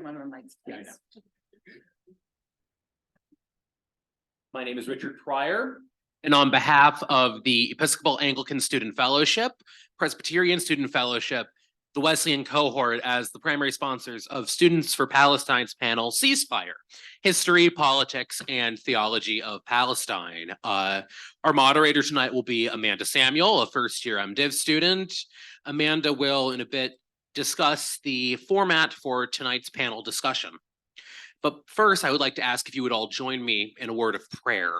on our mics, please. Yeah, my name is Richard Pryor, and on behalf of the Episcopal Anglican Student Fellowship, Presbyterian Student Fellowship, the Wesleyan cohort as the primary sponsors of Students for Palestine's panel, Ceasefire, History, Politics, and Theology of Palestine. Our moderator tonight will be Amanda Samuel, a first-year MDiv student. Amanda will, in a bit, discuss the format for tonight's panel discussion. But first, I would like to ask if you would all join me in a word of prayer.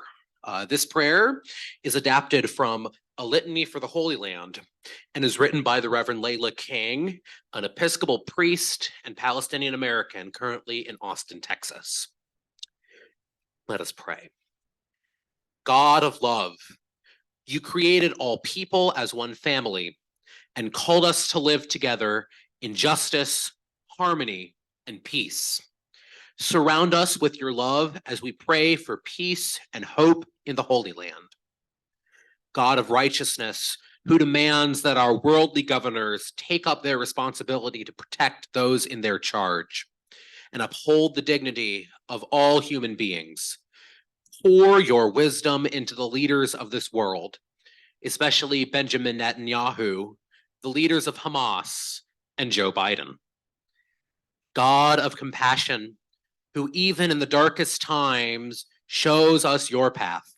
This prayer is adapted from A Litany for the Holy Land and is written by the Reverend Layla King, an Episcopal priest and Palestinian American currently in Austin, Texas. Let us pray. God of love, you created all people as one family and called us to live together in justice, harmony, and peace. Surround us with your love as we pray for peace and hope in the Holy Land. God of righteousness, who demands that our worldly governors take up their responsibility to protect those in their charge and uphold the dignity of all human beings, pour your wisdom into the leaders of this world, especially Benjamin Netanyahu, the leaders of Hamas, and Joe Biden. God of compassion, who even in the darkest times shows us your path.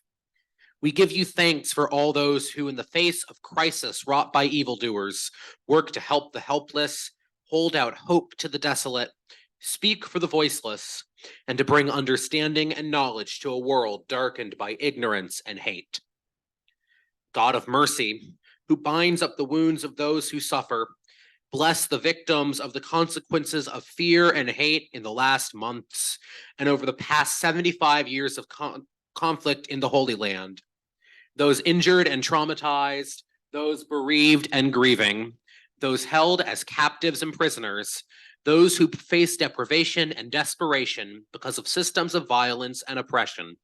We give you thanks for all those who, in the face of crisis wrought by evildoers, work to help the helpless, hold out hope to the desolate, speak for the voiceless, and to bring understanding and knowledge to a world darkened by ignorance and hate. God of mercy, who binds up the wounds of those who suffer, bless the victims of the consequences of fear and hate in the last months and over the past 75 years of conflict in the Holy Land. Those injured and traumatized, those bereaved and grieving, those held as captives and prisoners, those who face deprivation and desperation because of systems of violence and oppression,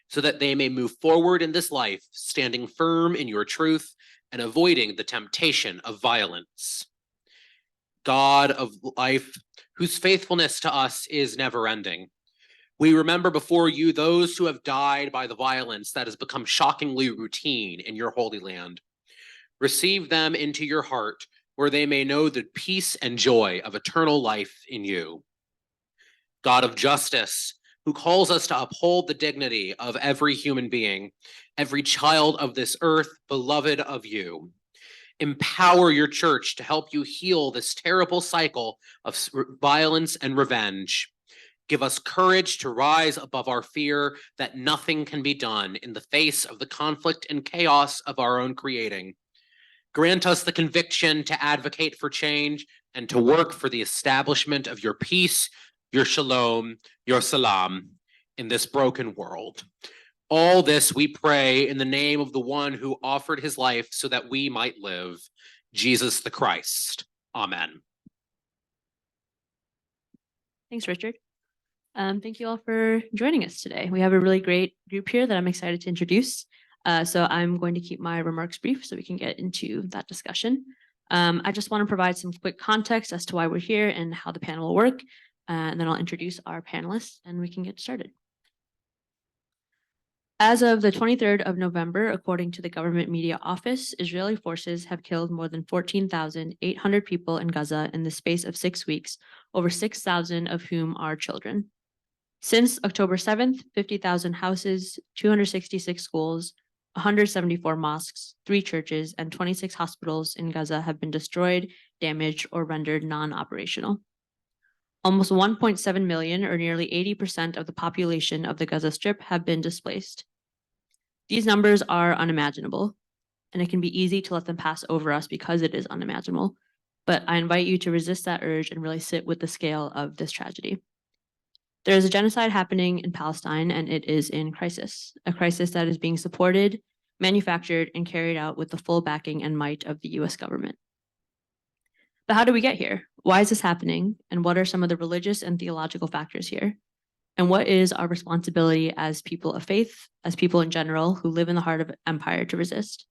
so that they may move forward in this life, standing firm in your truth and avoiding the temptation of violence. God of life, whose faithfulness to us is never ending. We remember before you those who have died by the violence that has become shockingly routine in your Holy Land. Receive them into your heart, where they may know the peace and joy of eternal life in you. God of justice, who calls us to uphold the dignity of every human being, every child of this earth, beloved of you. Empower your church to help you heal this terrible cycle of violence and revenge. Give us courage to rise above our fear that nothing can be done in the face of the conflict and chaos of our own creating. Grant us the conviction to advocate for change and to work for the establishment of your peace, your shalom, your salam in this broken world. All this we pray in the name of the one who offered his life so that we might live, Jesus the Christ. Amen. Thanks, Richard. Thank you all for joining us today. We have a really great group here that I'm excited to introduce. So I'm going to keep my remarks brief so we can get into that discussion. I just want to provide some quick context as to why we're here and how the panel will work. And then I'll introduce our panelists and we can get started. As of the 23rd of November, according to the government media office, Israeli forces have killed more than 14,800 people in Gaza in the space of 6 weeks, over 6,000 of whom are children. Since October 7th, 50,000 houses, 266 schools, 174 mosques, 3 churches, and 26 hospitals in Gaza have been destroyed, damaged, or rendered non-operational. Almost 1.7 million, or nearly 80% of the population of the Gaza Strip, have been displaced. These numbers are unimaginable, and it can be easy to let them pass over us because it is unimaginable. But I invite you to resist that urge and really sit with the scale of this tragedy. There is a genocide happening in Palestine, and it is in crisis, a crisis that is being supported, manufactured, and carried out with the full backing and might of the US government. But how did we get here? Why is this happening? And what are some of the religious and theological factors here? And what is our responsibility as people of faith, as people in general who live in the heart of empire to resist?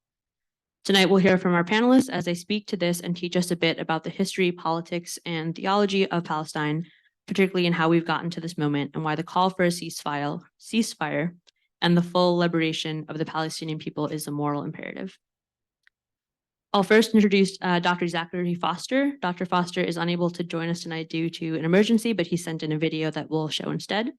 Tonight, we'll hear from our panelists as they speak to this and teach us a bit about the history, politics, and theology of Palestine, particularly in how we've gotten to this moment and why the call for a ceasefire and the full liberation of the Palestinian people is a moral imperative. I'll first introduce Dr. Zachary Foster. Dr. Foster is unable to join us tonight due to an emergency, but he sent in a video that we'll show instead.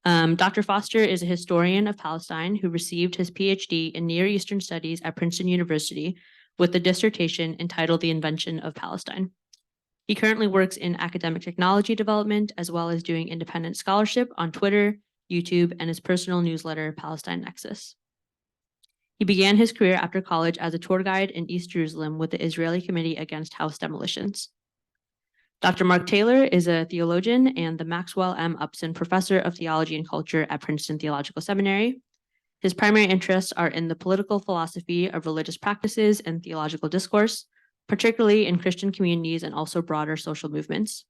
Dr. Foster is a historian of Palestine who received his PhD in Near Eastern Studies at Princeton University with the dissertation entitled The Invention of Palestine. He currently works in academic technology development, as well as doing independent scholarship on Twitter, YouTube, and his personal newsletter, Palestine Nexus. He began his career after college as a tour guide in East Jerusalem with the Israeli Committee Against House Demolitions. Dr. Mark Taylor is a theologian and the Maxwell M. Upson Professor of Theology and Culture at Princeton Theological Seminary. His primary interests are in the political philosophy of religious practices and theological discourse, particularly in Christian communities and also broader social movements.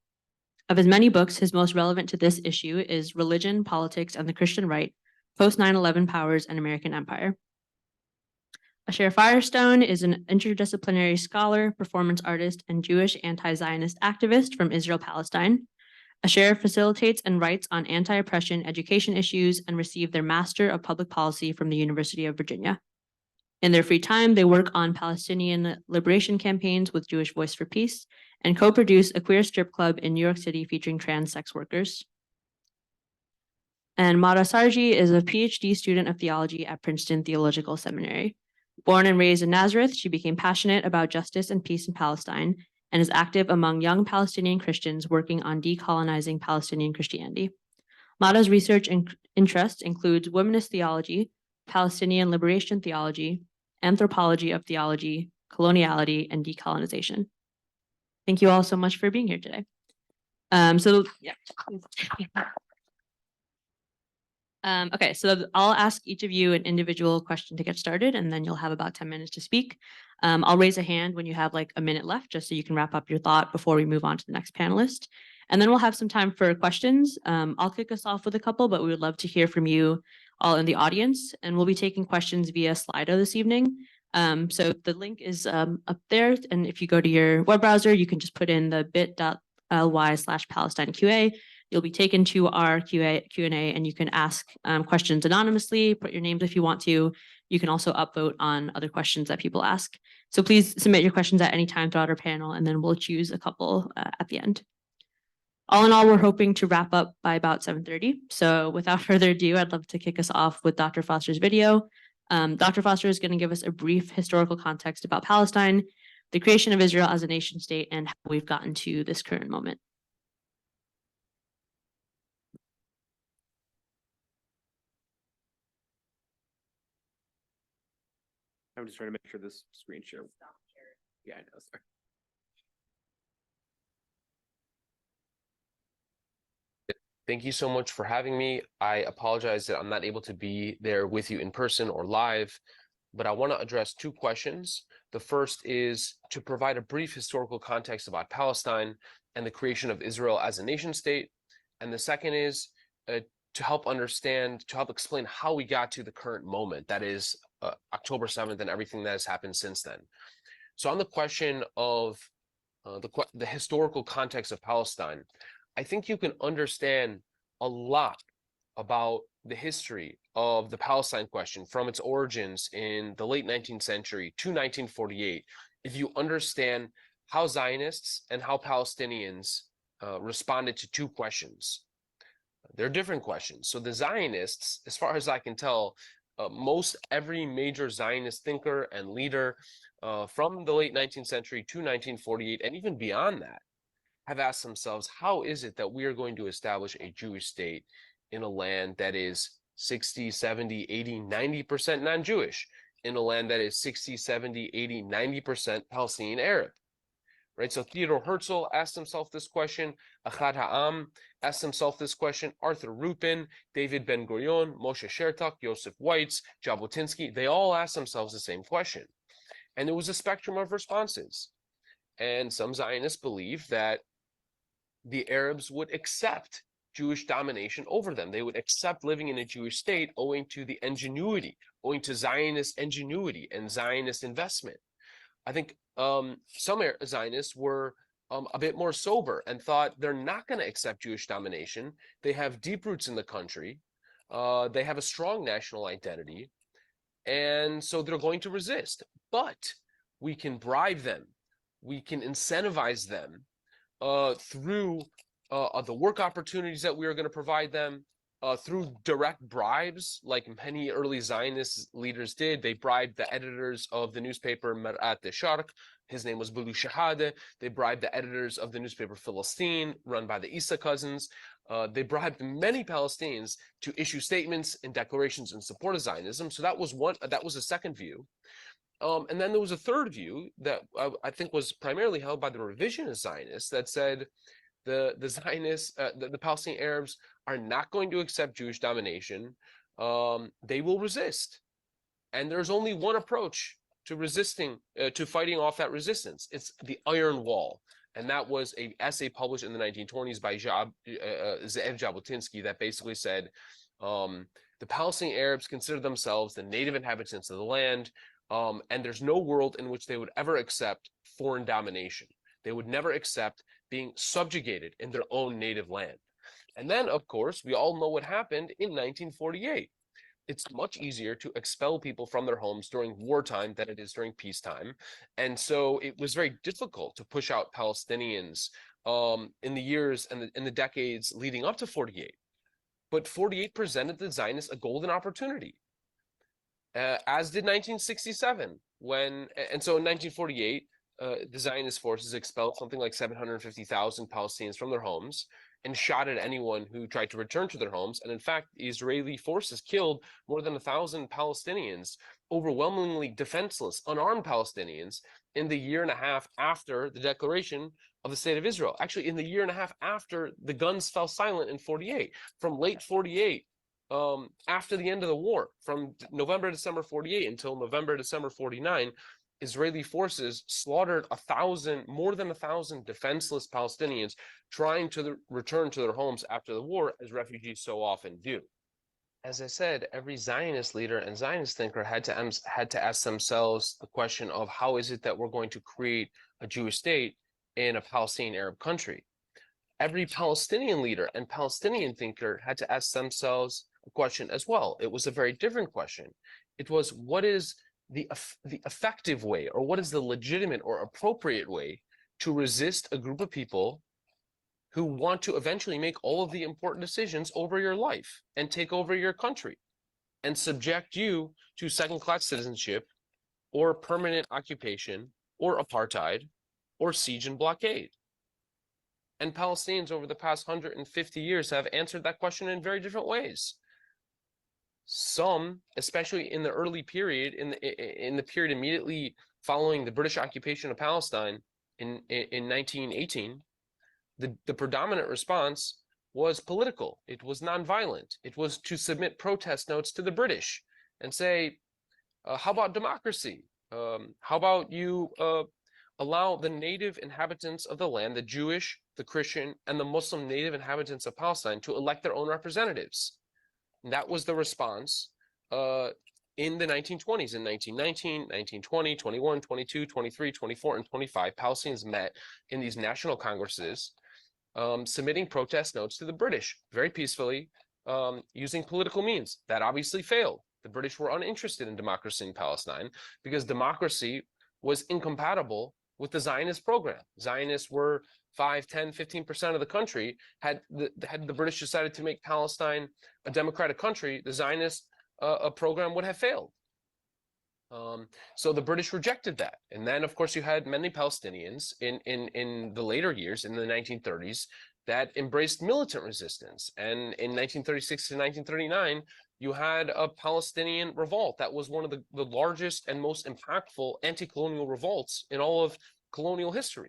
Of his many books, his most relevant to this issue is Religion, Politics, and the Christian Right, Post 9/11 Powers and American Empire. Asher Firestone is an interdisciplinary scholar, performance artist, and Jewish anti-Zionist activist from Israel, Palestine. Asher facilitates and writes on anti-oppression education issues and received their Master of Public Policy from the University of Virginia. In their free time, they work on Palestinian liberation campaigns with Jewish Voice for Peace and co-produce a queer strip club in New York City featuring trans sex workers. And Marah Sarji is a PhD student of theology at Princeton Theological Seminary. Born and raised in Nazareth, she became passionate about justice and peace in Palestine and is active among young Palestinian Christians working on decolonizing Palestinian Christianity. Marah's research and interests includes womanist theology, Palestinian liberation theology, anthropology of theology, coloniality, and decolonization. Thank you all so much for being here today. Okay, so I'll ask each of you an individual question to get started, and then you'll have about 10 minutes to speak. I'll raise a hand when you have like a minute left, just so you can wrap up your thought before we move on to the next panelist. And then we'll have some time for questions. I'll kick us off with a couple, but we would love to hear from you all in the audience, and we'll be taking questions via Slido this evening. So the link is up there, and if you go to your web browser, you can just put in the bit.ly/PalestineQA. You'll be taken to our Q&A, and you can ask questions anonymously, put your names if you want to. You can also upvote on other questions that people ask. So please submit your questions at any time throughout our panel, and then we'll choose a couple at the end. All in all, we're hoping to wrap up by about 7:30. So without further ado, I'd love to kick us off with Dr. Foster's video. Dr. Foster is going to give us a brief historical context about Palestine, the creation of Israel as a nation state, and how we've gotten to this current moment. I'm just trying to make sure this screen share. Yeah, I know, sorry. Thank you so much for having me. I apologize that I'm not able to be there with you in person or live, but I want to address two questions. The first is to provide a brief historical context about Palestine and the creation of Israel as a nation state. And the second is to help explain how we got to the current moment, that is October 7th and everything that has happened since then. So on the question of the historical context of Palestine, I think you can understand a lot about the history of the Palestine question from its origins in the late 19th century to 1948 if you understand how Zionists and how Palestinians responded to two questions. They're different questions. So the Zionists, as far as I can tell, most every major Zionist thinker and leader from the late 19th century to 1948 and even beyond that have asked themselves, how is it that we are going to establish a Jewish state in a land that is 60, 70, 80, 90% non-Jewish, in a land that is 60, 70, 80, 90% Palestinian Arab? Right? So Theodor Herzl asked himself this question, Achad Ha'am asked himself this question, Arthur Rupin, David Ben-Gurion, Moshe Shertok, Joseph Weitz, Jabotinsky, they all asked themselves the same question. And there was a spectrum of responses. And some Zionists believe that the Arabs would accept Jewish domination over them. They would accept living in a Jewish state owing to the ingenuity, owing to Zionist ingenuity and Zionist investment. I think some Zionists were a bit more sober and thought they're not going to accept Jewish domination. They have deep roots in the country. They have a strong national identity. And so they're going to resist. But we can bribe them. We can incentivize them through the work opportunities that we are going to provide them, through direct bribes, like many early Zionist leaders did. They bribed the editors of the newspaper Marah Sarji. His name was Bulu Shahade. They bribed the editors of the newspaper Philistine, run by the Issa cousins. They bribed many Palestinians to issue statements and declarations in support of Zionism. So that was a second view. And then there was a third view that I think was primarily held by the revisionist Zionists that said the Zionists, the Palestinian Arabs are not going to accept Jewish domination. They will resist. And there's only one approach to resisting, to fighting off that resistance. It's the iron wall. And that was an essay published in the 1920s by Ze'ev Jabotinsky that basically said the Palestinian Arabs consider themselves the native inhabitants of the land, and there's no world in which they would ever accept foreign domination. They would never accept being subjugated in their own native land. And then, of course, we all know what happened in 1948. It's much easier to expel people from their homes during wartime than it is during peacetime. And so it was very difficult to push out Palestinians in the years and in the decades leading up to 48. But 48 presented the Zionists a golden opportunity, as did 1967. And so in 1948, the Zionist forces expelled something like 750,000 Palestinians from their homes and shot at anyone who tried to return to their homes. And in fact, the Israeli forces killed more than 1,000 Palestinians, overwhelmingly defenseless, unarmed Palestinians, in the year and a half after the declaration of the State of Israel. Actually, in the year and a half after the guns fell silent in 48, from late 48, after the end of the war, from November, December 48 until November, December 49, Israeli forces slaughtered more than 1,000 defenseless Palestinians trying to return to their homes after the war, as refugees so often do. As I said, every Zionist leader and Zionist thinker had to ask themselves the question of how is it that we're going to create a Jewish state in a Palestinian Arab country? Every Palestinian leader and Palestinian thinker had to ask themselves a question as well. It was a very different question. It was, what is the effective way, or what is the legitimate or appropriate way to resist a group of people who want to eventually make all of the important decisions over your life and take over your country and subject you to second-class citizenship or permanent occupation or apartheid or siege and blockade? And Palestinians over the past 150 years have answered that question in very different ways. Some, especially in the early period, in the period immediately following the British occupation of Palestine in 1918, the predominant response was political. It was nonviolent. It was to submit protest notes to the British and say, how about democracy? How about you allow the native inhabitants of the land, the Jewish, the Christian, and the Muslim native inhabitants of Palestine, to elect their own representatives? And that was the response in the 1920s. In 1919, 1920, 21, 22, 23, 24, and 25, Palestinians met in these national congresses, submitting protest notes to the British very peacefully, using political means. That obviously failed. The British were uninterested in democracy in Palestine because democracy was incompatible with the Zionist program. Zionists were 5, 10, 15% of the country. Had the British decided to make Palestine a democratic country, the Zionist program would have failed. So the British rejected that. And then, of course, you had many Palestinians in the later years, in the 1930s, that embraced militant resistance. And in 1936 to 1939, you had a Palestinian revolt that was one of the largest and most impactful anti-colonial revolts in all of colonial history,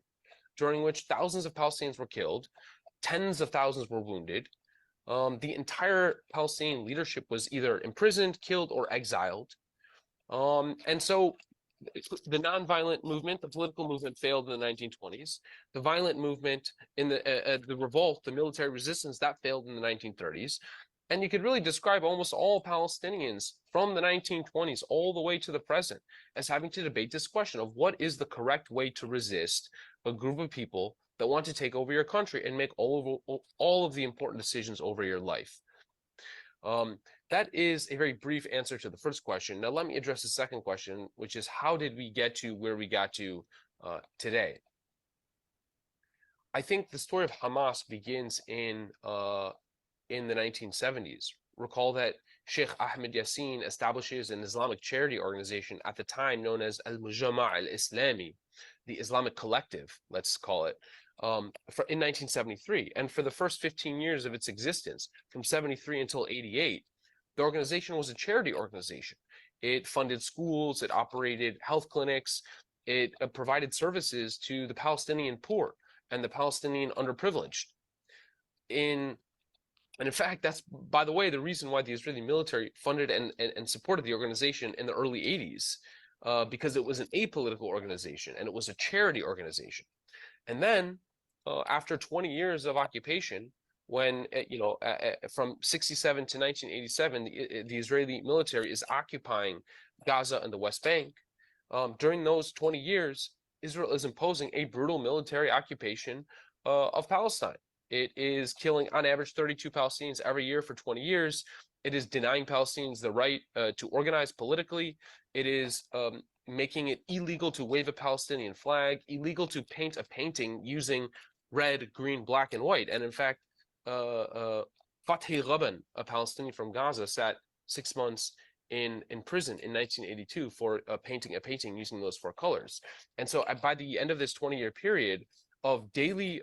during which thousands of Palestinians were killed, tens of thousands were wounded. The entire Palestinian leadership was either imprisoned, killed, or exiled. And so the nonviolent movement, the political movement, failed in the 1920s. The violent movement in the revolt, the military resistance, that failed in the 1930s. And you could really describe almost all Palestinians from the 1920s all the way to the present as having to debate this question of what is the correct way to resist a group of people that want to take over your country and make all of the important decisions over your life. That is a very brief answer to the first question. Now let me address the second question, which is how did we get to where we got to today? I think the story of Hamas begins in the 1970s. Recall that Sheikh Ahmed Yassin establishes an Islamic charity organization at the time known as Al-Mujama' al-Islami, the Islamic Collective, let's call it, in 1973. And for the first 15 years of its existence, from 73 until 88, the organization was a charity organization. It funded schools, it operated health clinics, it provided services to the Palestinian poor and the Palestinian underprivileged. And in fact, that's, by the way, the reason why the Israeli military funded and supported the organization in the early 80s, because it was an apolitical organization and it was a charity organization. And then after 20 years of occupation, when, from 67 to 1987, the Israeli military is occupying Gaza and the West Bank. During those 20 years, Israel is imposing a brutal military occupation of Palestine. It is killing, on average, 32 Palestinians every year for 20 years. It is denying Palestinians the right to organize politically. It is making it illegal to wave a Palestinian flag, illegal to paint a painting using red, green, black, and white. And in fact, Fathi Ghaban, a Palestinian from Gaza, sat 6 months in prison in 1982 for painting a painting using those 4 colors. And so by the end of this 20-year period of daily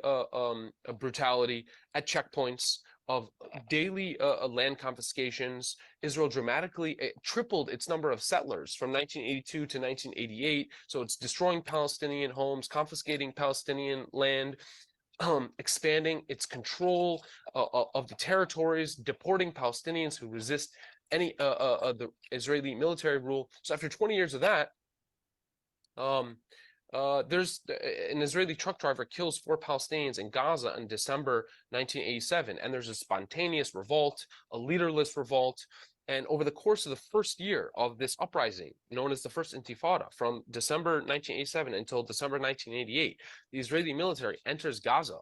brutality at checkpoints, of daily land confiscations, Israel dramatically tripled its number of settlers from 1982 to 1988. So it's destroying Palestinian homes, confiscating Palestinian land, expanding its control of the territories, deporting Palestinians who resist any the Israeli military rule. So after 20 years of that, there's an Israeli truck driver kills 4 Palestinians in Gaza in December 1987, and there's a spontaneous revolt, a leaderless revolt. And over the course of the first year of this uprising, known as the First Intifada, from December 1987 until December 1988, the Israeli military enters Gaza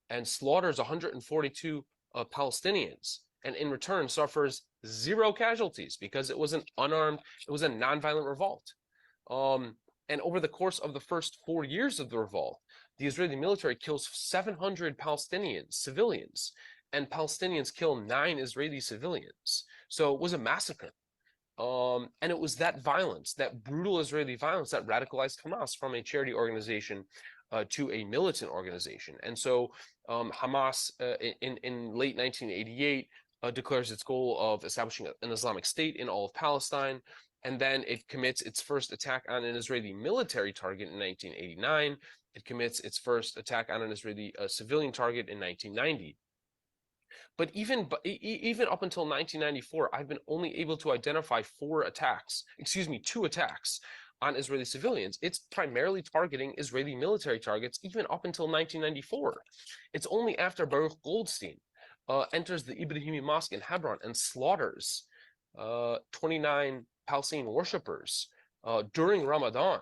and slaughters 142 Palestinians, and in return suffers 0 casualties because it was an unarmed, it was a nonviolent revolt. And over the course of the first 4 years of the revolt, the Israeli military kills 700 Palestinians, civilians, and Palestinians kill 9 Israeli civilians. So it was a massacre. And it was that violence, that brutal Israeli violence, that radicalized Hamas from a charity organization to a militant organization. And so Hamas in late 1988 declares its goal of establishing an Islamic State in all of Palestine. And then it commits its first attack on an Israeli military target in 1989. It commits its first attack on an Israeli civilian target in 1990. But even up until 1994, I've been only able to identify 2 attacks on Israeli civilians. It's primarily targeting Israeli military targets even up until 1994. It's only after Baruch Goldstein enters the Ibrahimi Mosque in Hebron and slaughters 29 Palestinian worshippers during Ramadan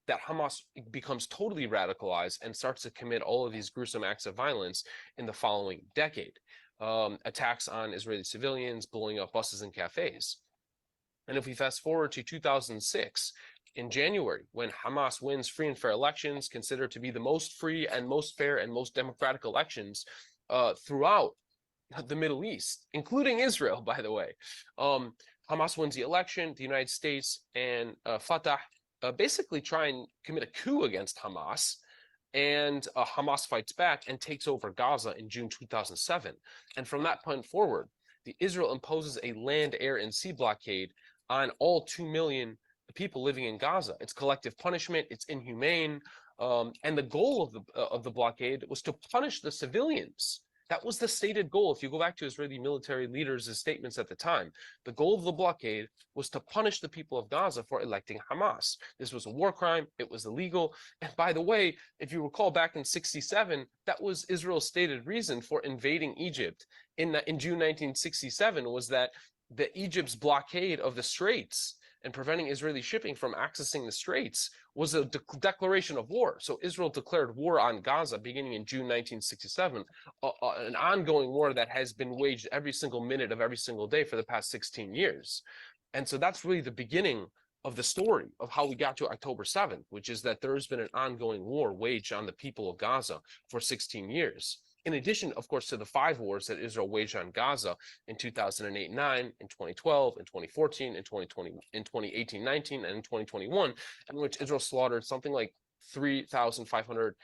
that Hamas becomes totally radicalized and starts to commit all of these gruesome acts of violence in the following decade. Attacks on Israeli civilians, blowing up buses and cafes. And if we fast forward to 2006, in January, when Hamas wins free and fair elections, considered to be the most free and most fair and most democratic elections throughout the Middle East, including Israel, by the way. Hamas wins the election. The United States and Fatah basically try and commit a coup against Hamas. And Hamas fights back and takes over Gaza in June 2007. And from that point forward, Israel imposes a land, air, and sea blockade on all 2 million people living in Gaza. It's collective punishment. It's inhumane. And the goal of the blockade was to punish the civilians. That was the stated goal. If you go back to Israeli military leaders' statements at the time, the goal of the blockade was to punish the people of Gaza for electing Hamas. This was a war crime. It was illegal. And by the way, if you recall back in 67, that was Israel's stated reason for invading Egypt in June 1967, was that Egypt's blockade of the Straits and preventing Israeli shipping from accessing the straits was a declaration of war. So Israel declared war on Gaza beginning in June 1967, an ongoing war that has been waged every single minute of every single day for the past 16 years. And so that's really the beginning of the story of how we got to October 7th, which is that there's been an ongoing war waged on the people of Gaza for 16 years. In addition, of course, to the 5 wars that Israel waged on Gaza in 2008-9, in 2012, in 2014, in 2020, in 2018-19, and in 2021, in which Israel slaughtered something like 3,500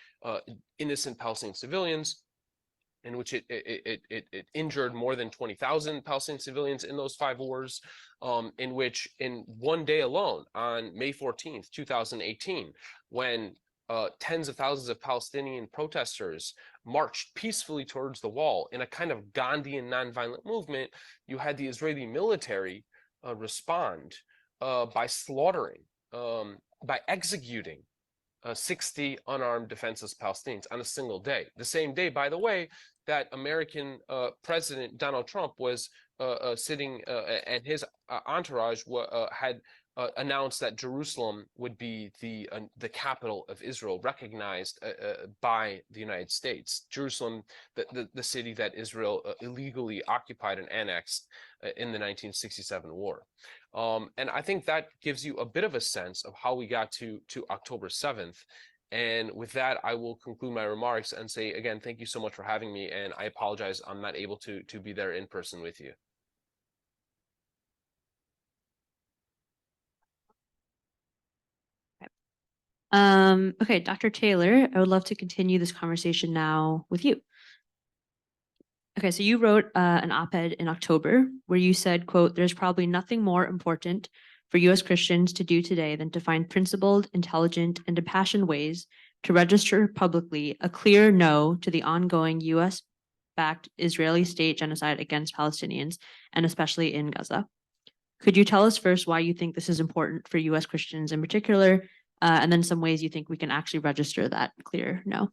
innocent Palestinian civilians, in which it injured more than 20,000 Palestinian civilians in those 5 wars, in which in one day alone, on May 14th, 2018, when tens of thousands of Palestinian protesters marched peacefully towards the wall in a kind of Gandhian nonviolent movement, you had the Israeli military respond by slaughtering, by executing 60 unarmed defenseless Palestinians on a single day. The same day, by the way, that American President Donald Trump was sitting and his entourage had announced that Jerusalem would be the capital of Israel, recognized by the United States. Jerusalem, the city that Israel illegally occupied and annexed in the 1967 war. And I think that gives you a bit of a sense of how we got to October 7th. And with that, I will conclude my remarks and say, again, thank you so much for having me. And I apologize, I'm not able to be there in person with you. Okay, Dr. Taylor, I would love to continue this conversation now with you. Okay, so you wrote an op-ed in October where you said, quote, "There's probably nothing more important for U.S. Christians to do today than to find principled, intelligent, and impassioned ways to register publicly a clear no to the ongoing U.S.-backed Israeli state genocide against Palestinians, and especially in Gaza. Could you tell us first why you think this is important for U.S. Christians in particular, and then some ways you think we can actually register that clear no?"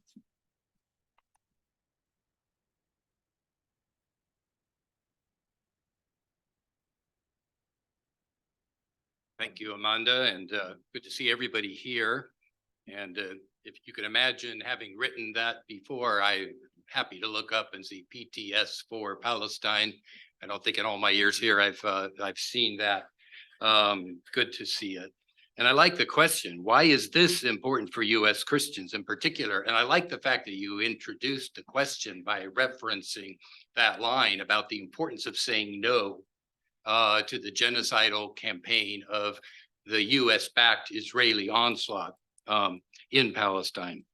Thank you, Amanda, and good to see everybody here. And if you can imagine having written that before, I'm happy to look up and see PTS for Palestine. I don't think in all my years here I've seen that. Good to see it. And I like the question, why is this important for U.S. Christians in particular? And I like the fact that you introduced the question by referencing that line about the importance of saying no to the genocidal campaign of the U.S.-backed Israeli onslaught in Palestine.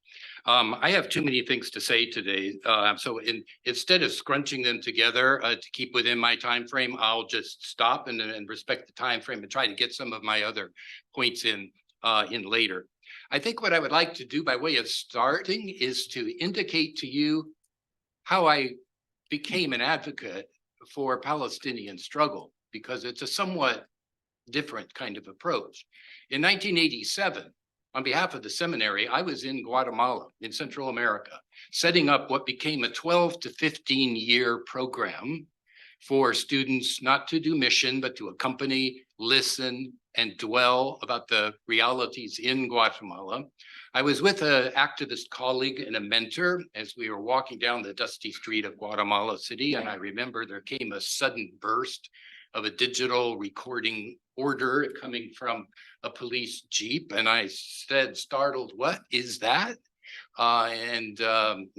I have too many things to say today, so instead of scrunching them together to keep within my time frame, I'll just stop and respect the time frame and try to get some of my other points in later. I think what I would like to do by way of starting is to indicate to you how I became an advocate for Palestinian struggle, because it's a somewhat different kind of approach. In 1987, on behalf of the seminary, I was in Guatemala in Central America, setting up what became a 12 to 15 year program for students not to do mission, but to accompany, listen, and dwell about the realities in Guatemala. I was with an activist colleague and a mentor as we were walking down the dusty street of Guatemala City, and I remember there came a sudden burst of a digital recording order coming from a police jeep. And I said, startled, "What is that?" And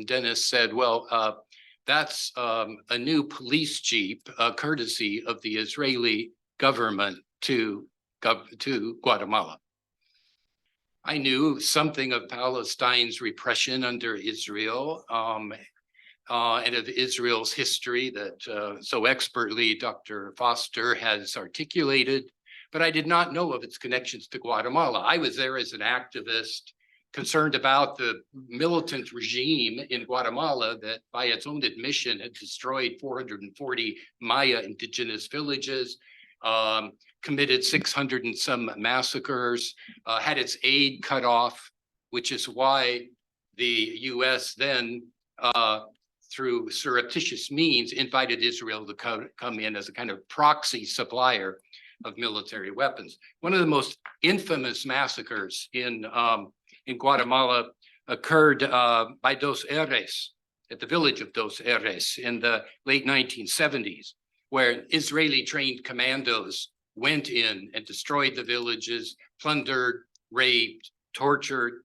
Dennis said, "Well, that's a new police jeep, courtesy of the Israeli government to Guatemala." I knew something of Palestine's repression under Israel, and of Israel's history that so expertly Dr. Foster has articulated, but I did not know of its connections to Guatemala. I was there as an activist concerned about the militant regime in Guatemala that by its own admission had destroyed 440 Maya indigenous villages, committed 600 and some massacres, had its aid cut off, which is why the US then through surreptitious means, invited Israel to come in as a kind of proxy supplier of military weapons. One of the most infamous massacres in Guatemala occurred by Dos Eres, at the village of Dos Eres in the late 1970s, where Israeli trained commandos went in and destroyed the villages, plundered, raped, tortured.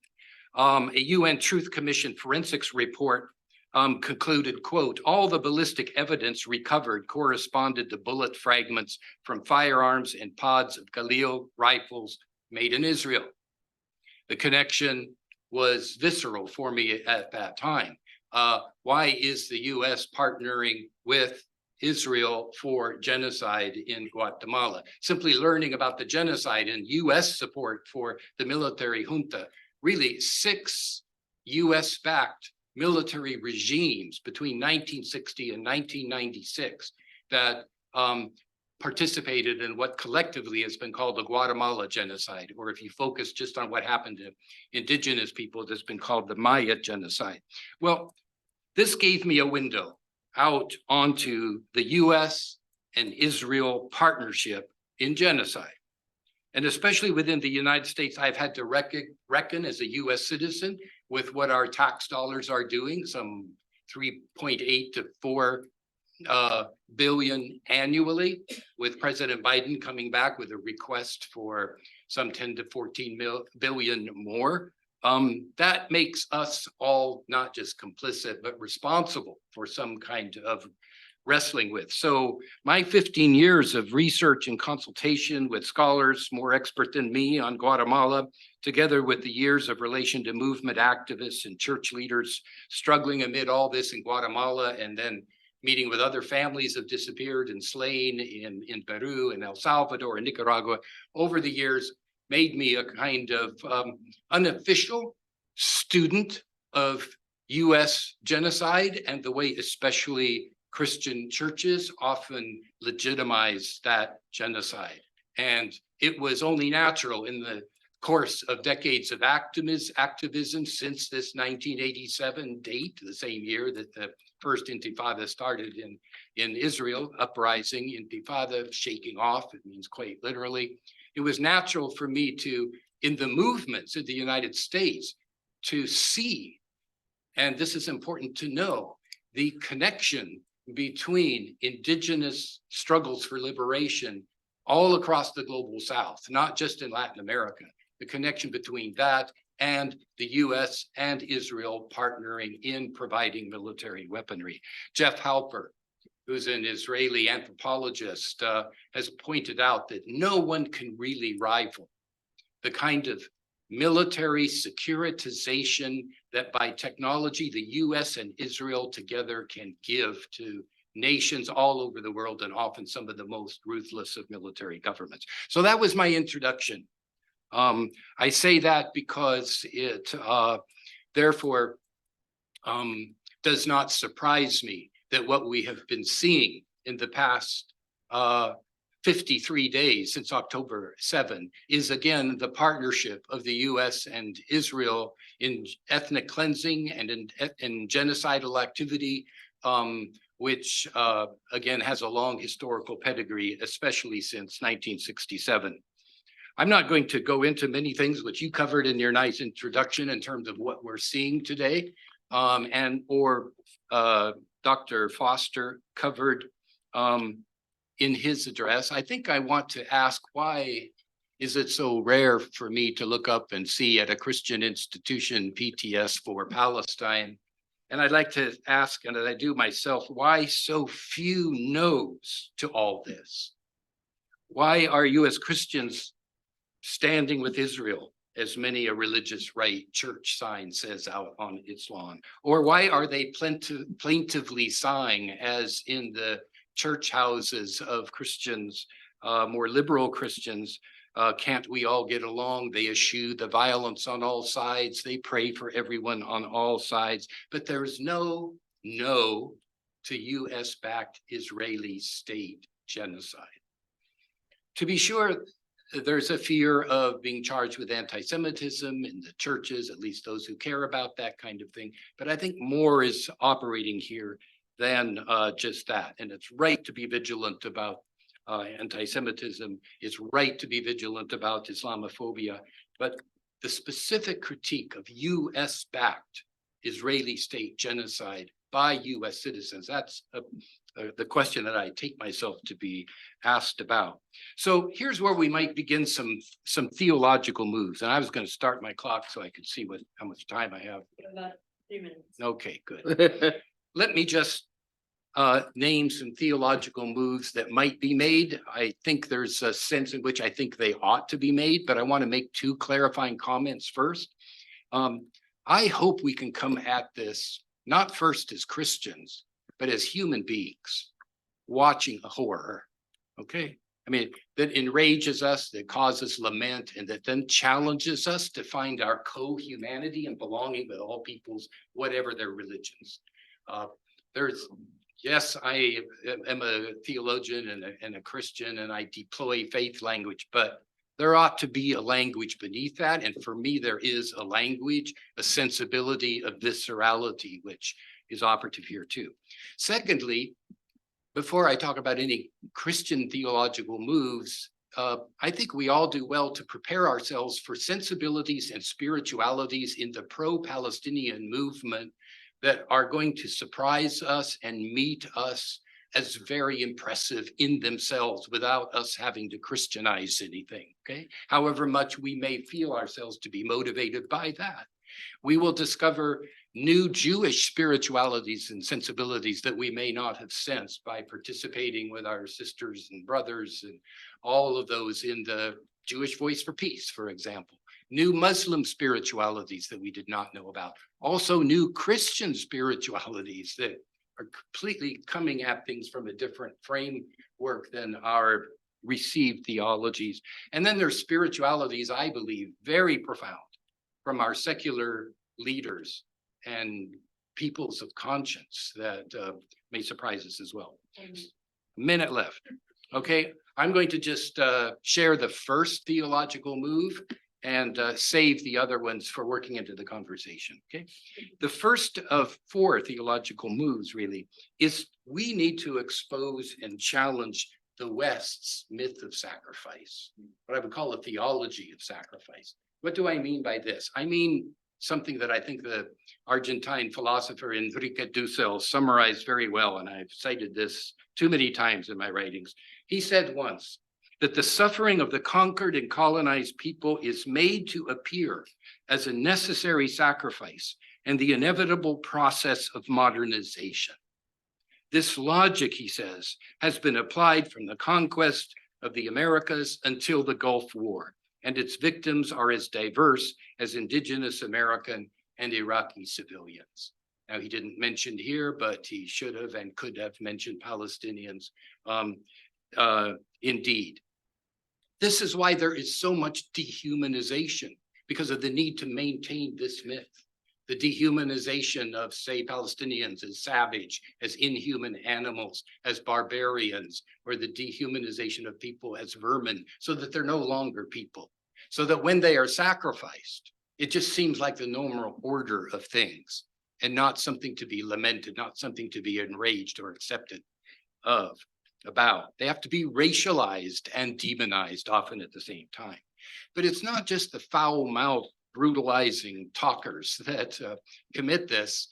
A UN Truth Commission forensics report concluded, quote, all the ballistic evidence recovered corresponded to bullet fragments from firearms and pods of Galil rifles made in Israel. The connection was visceral for me at that time. Why is the US partnering with Israel for genocide in Guatemala? Simply learning about the genocide and US support for the military junta, really 6 US-backed military regimes between 1960 and 1996 that participated in what collectively has been called the Guatemala genocide, or if you focus just on what happened to indigenous people, that's been called the Maya genocide. Well, this gave me a window out onto the US and Israel partnership in genocide. And especially within the United States, I've had to reckon as a US citizen with what our tax dollars are doing, some 3.8 to 4 billion annually, with President Biden coming back with a request for some 10 to 14 billion more. That makes us all not just complicit, but responsible for some kind of wrestling with. So my 15 years of research and consultation with scholars more expert than me on Guatemala, together with the years of relation to movement activists and church leaders struggling amid all this in Guatemala, and then meeting with other families that disappeared and slain in Peru and El Salvador and Nicaragua over the years, made me a kind of unofficial student of US genocide and the way especially Christian churches often legitimize that genocide. And it was only natural in the course of decades of activism since this 1987 date, the same year that the first intifada started in Israel, uprising, intifada, shaking off, it means quite literally. It was natural for me to, in the movements in the United States, to see, and this is important to know, the connection between indigenous struggles for liberation all across the global South, not just in Latin America, the connection between that and the US and Israel partnering in providing military weaponry. Jeff Halper, who's an Israeli anthropologist, has pointed out that no one can really rival the kind of military securitization that by technology, the US and Israel together can give to nations all over the world, and often some of the most ruthless of military governments. So that was my introduction. I say that because it therefore does not surprise me that what we have been seeing in the past 53 days since October 7 is again the partnership of the US and Israel in ethnic cleansing and in genocidal activity, which again has a long historical pedigree, especially since 1967. I'm not going to go into many things which you covered in your nice introduction in terms of what we're seeing today, or Dr. Foster covered in his address. I think I want to ask, why is it so rare for me to look up and see at a Christian institution PTS for Palestine? And I'd like to ask, and I do myself, why so few no's to all this? Why are you as Christians standing with Israel, as many a religious right church sign says out on its lawn? Or why are they plaintively sighing, as in the church houses of Christians, more liberal Christians, can't we all get along? They eschew the violence on all sides. They pray for everyone on all sides. But there's no to US-backed Israeli state genocide. To be sure, there's a fear of being charged with anti-Semitism in the churches, at least those who care about that kind of thing. But I think more is operating here than just that. And it's right to be vigilant about anti-Semitism. It's right to be vigilant about Islamophobia, but the specific critique of US-backed Israeli state genocide by US citizens, that's the question that I take myself to be asked about. So here's where we might begin some theological moves. And I was going to start my clock so I could see how much time I have. About 3 minutes. Okay, good. Let me just name some theological moves that might be made. I think there's a sense in which I think they ought to be made, but I want to make 2 clarifying comments first. I hope we can come at this not first as Christians, but as human beings watching a horror. Okay. I mean, that enrages us, that causes lament, and that then challenges us to find our co-humanity and belonging with all peoples, whatever their religions. Yes, I am a theologian and a Christian, and I deploy faith language, but there ought to be a language beneath that. And for me, there is a language, a sensibility of viscerality, which is operative here too. Secondly, before I talk about any Christian theological moves, I think we all do well to prepare ourselves for sensibilities and spiritualities in the pro-Palestinian movement that are going to surprise us and meet us as very impressive in themselves without us having to Christianize anything, okay? However much we may feel ourselves to be motivated by that. We will discover new Jewish spiritualities and sensibilities that we may not have sensed by participating with our sisters and brothers and all of those in the Jewish Voice for Peace, for example. New Muslim spiritualities that we did not know about. Also new Christian spiritualities that are completely coming at things from a different framework than our received theologies. And then there's spiritualities, I believe, very profound from our secular leaders and peoples of conscience that may surprise us as well. A minute left. Okay, I'm going to just share the first theological move and save the other ones for working into the conversation, okay? The first of 4 theological moves really is we need to expose and challenge the West's myth of sacrifice, what I would call a theology of sacrifice. What do I mean by this? I mean something that I think the Argentine philosopher Enrique Dussel summarized very well, and I've cited this too many times in my writings. He said once that the suffering of the conquered and colonized people is made to appear as a necessary sacrifice and the inevitable process of modernization. This logic, he says, has been applied from the conquest of the Americas until the Gulf War, and its victims are as diverse as indigenous American and Iraqi civilians. Now, he didn't mention here, but he should have and could have mentioned Palestinians. Indeed. This is why there is so much dehumanization, because of the need to maintain this myth. The dehumanization of, say, Palestinians as savage, as inhuman animals, as barbarians, or the dehumanization of people as vermin, so that they're no longer people. So that when they are sacrificed, it just seems like the normal order of things and not something to be lamented, not something to be enraged or accepted about. They have to be racialized and demonized often at the same time. But it's not just the foul-mouthed, brutalizing talkers that commit this.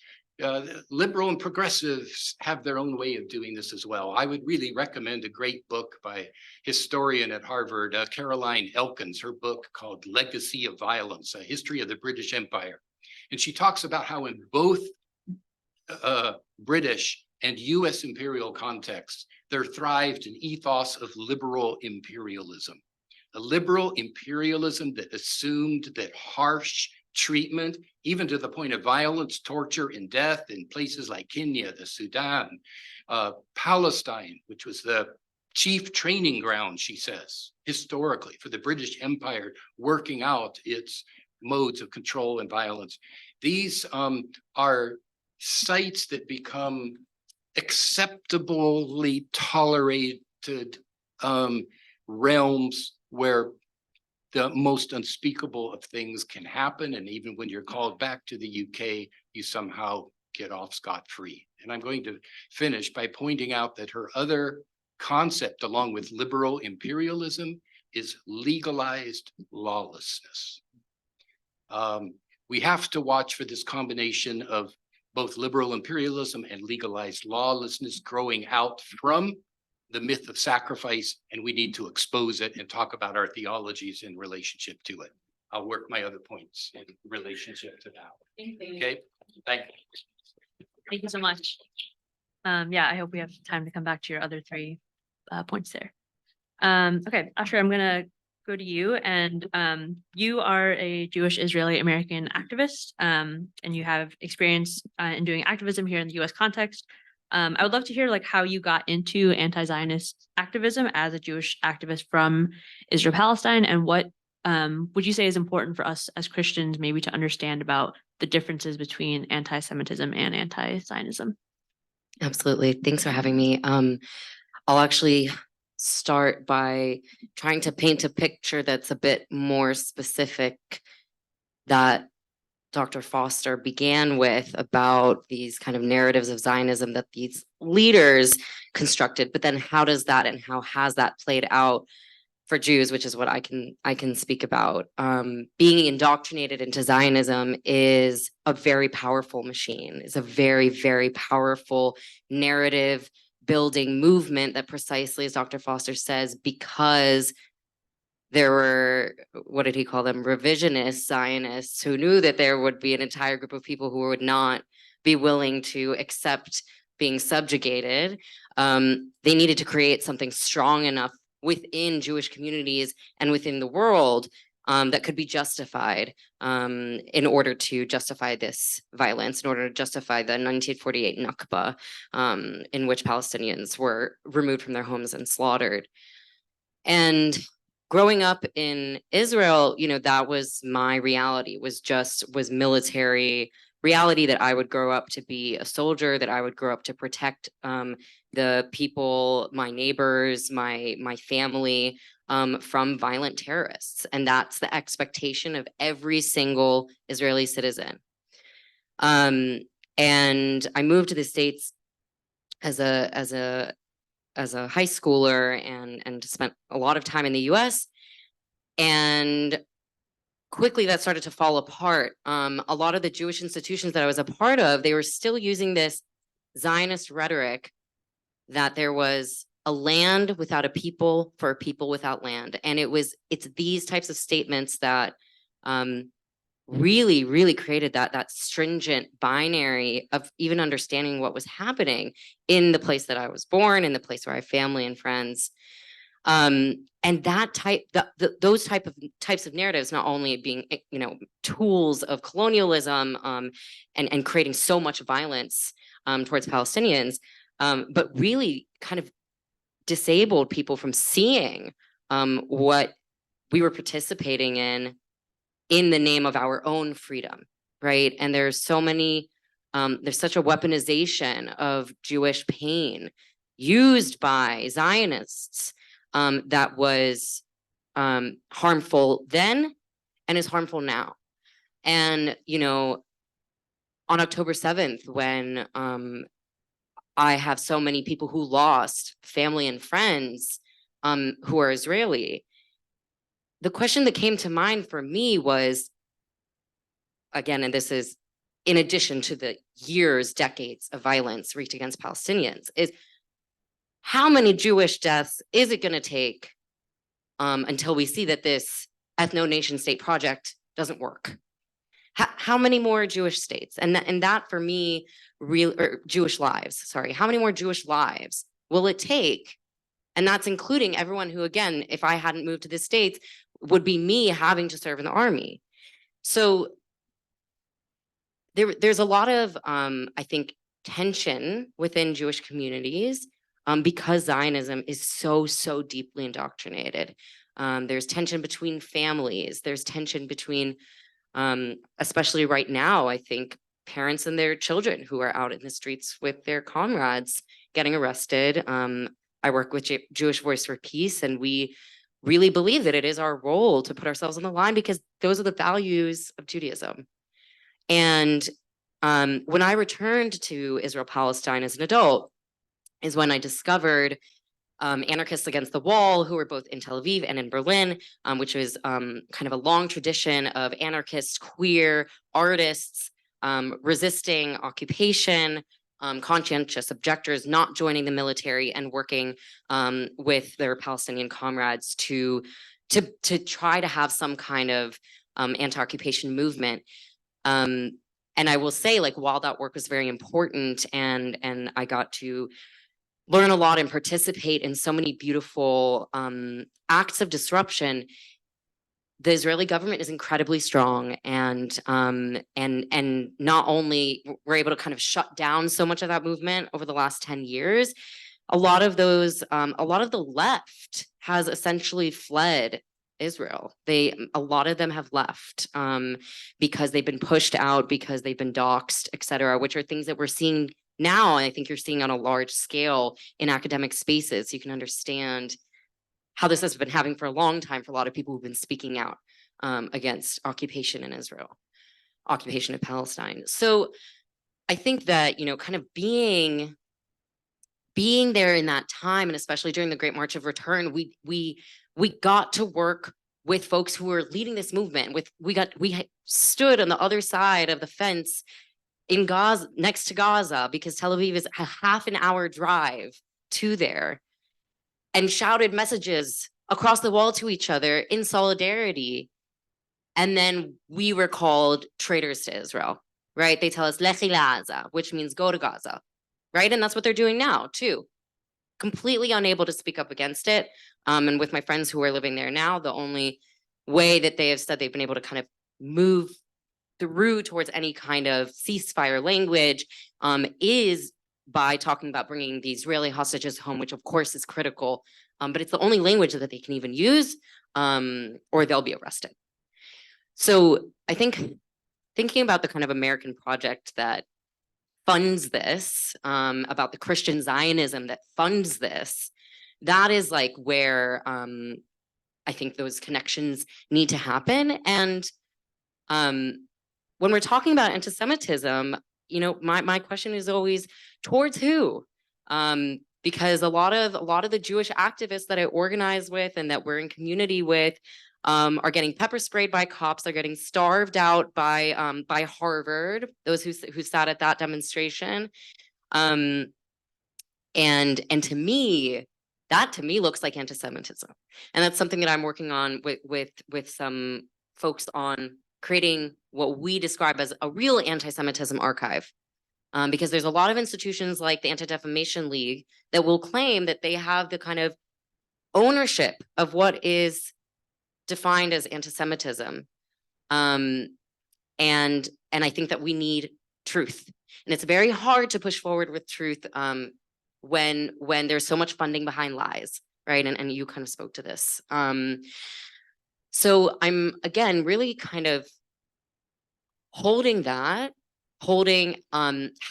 Liberal and progressives have their own way of doing this as well. I would really recommend a great book by historian at Harvard, Caroline Elkins, her book called Legacy of Violence, A History of the British Empire. And she talks about how in both British and US imperial contexts, there thrived an ethos of liberal imperialism. A liberal imperialism that assumed that harsh treatment, even to the point of violence, torture, and death in places like Kenya, the Sudan, Palestine, which was the chief training ground, she says, historically, for the British Empire working out its modes of control and violence. These are sites that become acceptably tolerated realms where the most unspeakable of things can happen. And even when you're called back to the UK, you somehow get off scot-free. And I'm going to finish by pointing out that her other concept, along with liberal imperialism, is legalized lawlessness. We have to watch for this combination of both liberal imperialism and legalized lawlessness growing out from the myth of sacrifice, and we need to expose it and talk about our theologies in relationship to it. I'll work my other points in relationship to that. Okay, thank you. Thank you so much. Yeah, I hope we have time to come back to your other three points there. Okay, Asher, I'm gonna go to you, and you are a Jewish Israeli American activist, and you have experience in doing activism here in the U.S. context. I would love to hear like how you got into anti-Zionist activism as a Jewish activist from Israel Palestine, and what would you say is important for us as Christians maybe to understand about the differences between anti-Semitism and anti-Zionism? Absolutely. Thanks for having me. I'll actually start by trying to paint a picture that's a bit more specific that Dr. Foster began with about these kind of narratives of Zionism that these leaders constructed, but then how does that and how has that played out for Jews, which is what I can speak about. Being indoctrinated into Zionism is a very powerful machine. It's a very, very powerful narrative building movement that, precisely as Dr. Foster says, because there were, what did he call them, revisionist Zionists who knew that there would be an entire group of people who would not be willing to accept being subjugated. They needed to create something strong enough within Jewish communities and within the world that could be justified in order to justify this violence, in order to justify the 1948 Nakba, in which Palestinians were removed from their homes and slaughtered. And growing up in Israel, you know, that was my reality, was military reality, that I would grow up to be a soldier, that I would grow up to protect the people, my neighbors, my family from violent terrorists. And that's the expectation of every single Israeli citizen. And I moved to the States as a high schooler and spent a lot of time in the US. And quickly that started to fall apart. A lot of the Jewish institutions that I was a part of, they were still using this Zionist rhetoric that there was a land without a people for a people without land. And it's these types of statements that really, really created that stringent binary of even understanding what was happening in the place that I was born, in the place where I have family and friends. And that those types of narratives, not only being, you know, tools of colonialism and creating so much violence towards Palestinians, but really kind of disabled people from seeing what we were participating in the name of our own freedom, right? And there's so many, there's such a weaponization of Jewish pain used by Zionists that was harmful then and is harmful now. And, you know, on October 7th, when I have so many people who lost family and friends who are Israeli, the question that came to mind for me was, again, and this is in addition to the years, decades of violence wreaked against Palestinians, is how many Jewish deaths is it going to take until we see that this ethno-nation state project doesn't work? How many more Jewish states? And that for me, Jewish lives, sorry, how many more Jewish lives will it take? And that's including everyone who, again, if I hadn't moved to the States, would be me having to serve in the army. So there's a lot of, I think, tension within Jewish communities because Zionism is so deeply indoctrinated. There's tension between families. There's tension between, especially right now, I think, parents and their children who are out in the streets with their comrades getting arrested. I work with Jewish Voice for Peace, and we really believe that it is our role to put ourselves on the line because those are the values of Judaism. And when I returned to Israel Palestine as an adult is when I discovered Anarchists Against the Wall, who were both in Tel Aviv and in Berlin, which was kind of a long tradition of anarchists, queer artists, resisting occupation, conscientious objectors, not joining the military and working with their Palestinian comrades to try to have some kind of anti-occupation movement. And I will say, like, while that work was very important and I got to learn a lot and participate in so many beautiful acts of disruption, the Israeli government is incredibly strong, and not only we're able to kind of shut down so much of that movement over the last 10 years, a lot of the left has essentially fled Israel. A lot of them have left because they've been pushed out, because they've been doxxed, et cetera, which are things that we're seeing now, and I think you're seeing on a large scale in academic spaces. You can understand how this has been happening for a long time for a lot of people who've been speaking out against occupation in Israel, occupation of Palestine. So I think that, you know, kind of being there in that time, and especially during the Great March of Return, we got to work with folks who were leading this movement. We stood on the other side of the fence in Gaza, next to Gaza, because Tel Aviv is a half an hour drive to there, and shouted messages across the wall to each other in solidarity. And then we were called traitors to Israel, right? They tell us, Lechi la'Gaza, which means go to Gaza, right? And that's what they're doing now too. Completely unable to speak up against it. And with my friends who are living there now, the only way that they have said they've been able to kind of move through towards any kind of ceasefire language is by talking about bringing the Israeli hostages home, which of course is critical, but it's the only language that they can even use, or they'll be arrested. So I think thinking about the kind of American project that funds this, about the Christian Zionism that funds this, that is like where I think those connections need to happen. And when we're talking about anti-Semitism, you know, my question is always towards who? Because a lot of the Jewish activists that I organize with and that we're in community with are getting pepper sprayed by cops. They're getting starved out by Harvard, those who sat at that demonstration. And to me, that looks like anti-Semitism. And that's something that I'm working on with some folks on creating what we describe as a real anti-Semitism archive. Because there's a lot of institutions like the Anti-Defamation League that will claim that they have the kind of ownership of what is defined as anti-Semitism. And I think that we need truth. And it's very hard to push forward with truth when there's so much funding behind lies, right? And you kind of spoke to this. So I'm, again, really kind of holding how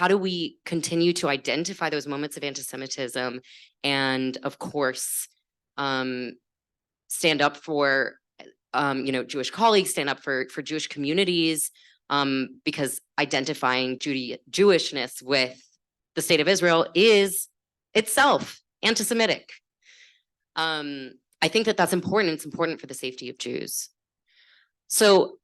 do we continue to identify those moments of anti-Semitism, and of course, stand up for, Jewish colleagues, stand up for Jewish communities, because identifying Jewishness with the state of Israel is itself anti-Semitic. I think that that's important. It's important for the safety of Jews. So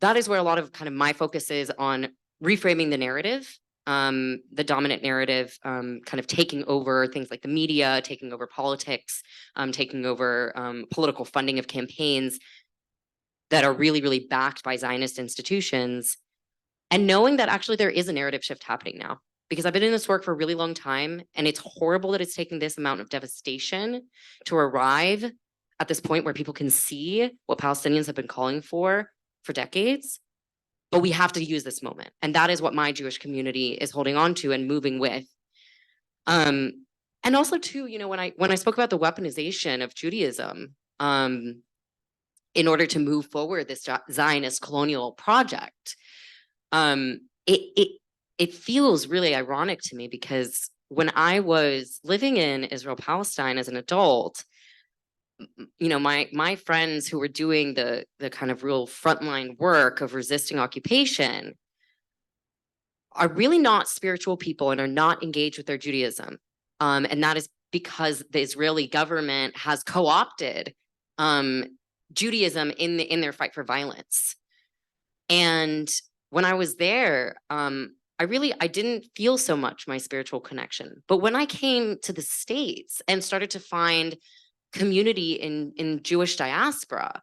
that is where a lot of kind of my focus is on reframing the narrative, the dominant narrative, kind of taking over things like the media, taking over politics, taking over political funding of campaigns that are really, really backed by Zionist institutions, and knowing that actually there is a narrative shift happening now. Because I've been in this work for a really long time, and it's horrible that it's taking this amount of devastation to arrive at this point where people can see what Palestinians have been calling for decades. But we have to use this moment. And that is what my Jewish community is holding on to and moving with. And also too, when I spoke about the weaponization of Judaism, in order to move forward this Zionist colonial project, it feels really ironic to me, because when I was living in Israel, Palestine as an adult, my friends who were doing the kind of real frontline work of resisting occupation are really not spiritual people and are not engaged with their Judaism. And that is because the Israeli government has co-opted Judaism in their fight for violence. And when I was there, I didn't feel so much my spiritual connection. But when I came to the States and started to find community in Jewish diaspora,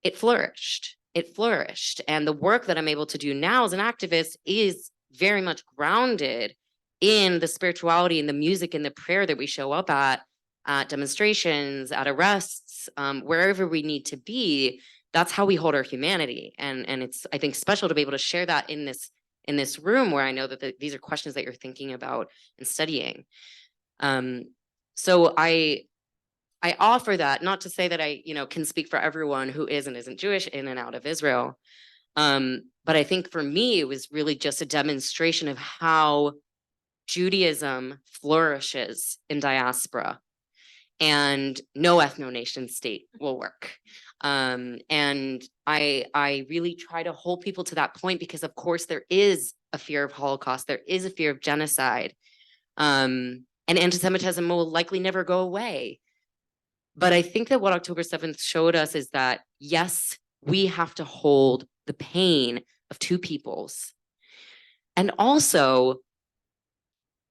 it flourished. It flourished. And the work that I'm able to do now as an activist is very much grounded in the spirituality and the music and the prayer that we show up at demonstrations, at arrests, wherever we need to be. That's how we hold our humanity. And it's, I think, special to be able to share that in this room where I know that these are questions that you're thinking about and studying. So I offer that, not to say that I, can speak for everyone who is and isn't Jewish in and out of Israel. But I think for me, it was really just a demonstration of how Judaism flourishes in diaspora, and no ethno-nation state will work. And I really try to hold people to that point, because of course there is a fear of Holocaust, there is a fear of genocide, and anti-Semitism will likely never go away. But I think that what October 7th showed us is that, yes, we have to hold the pain of two peoples, and also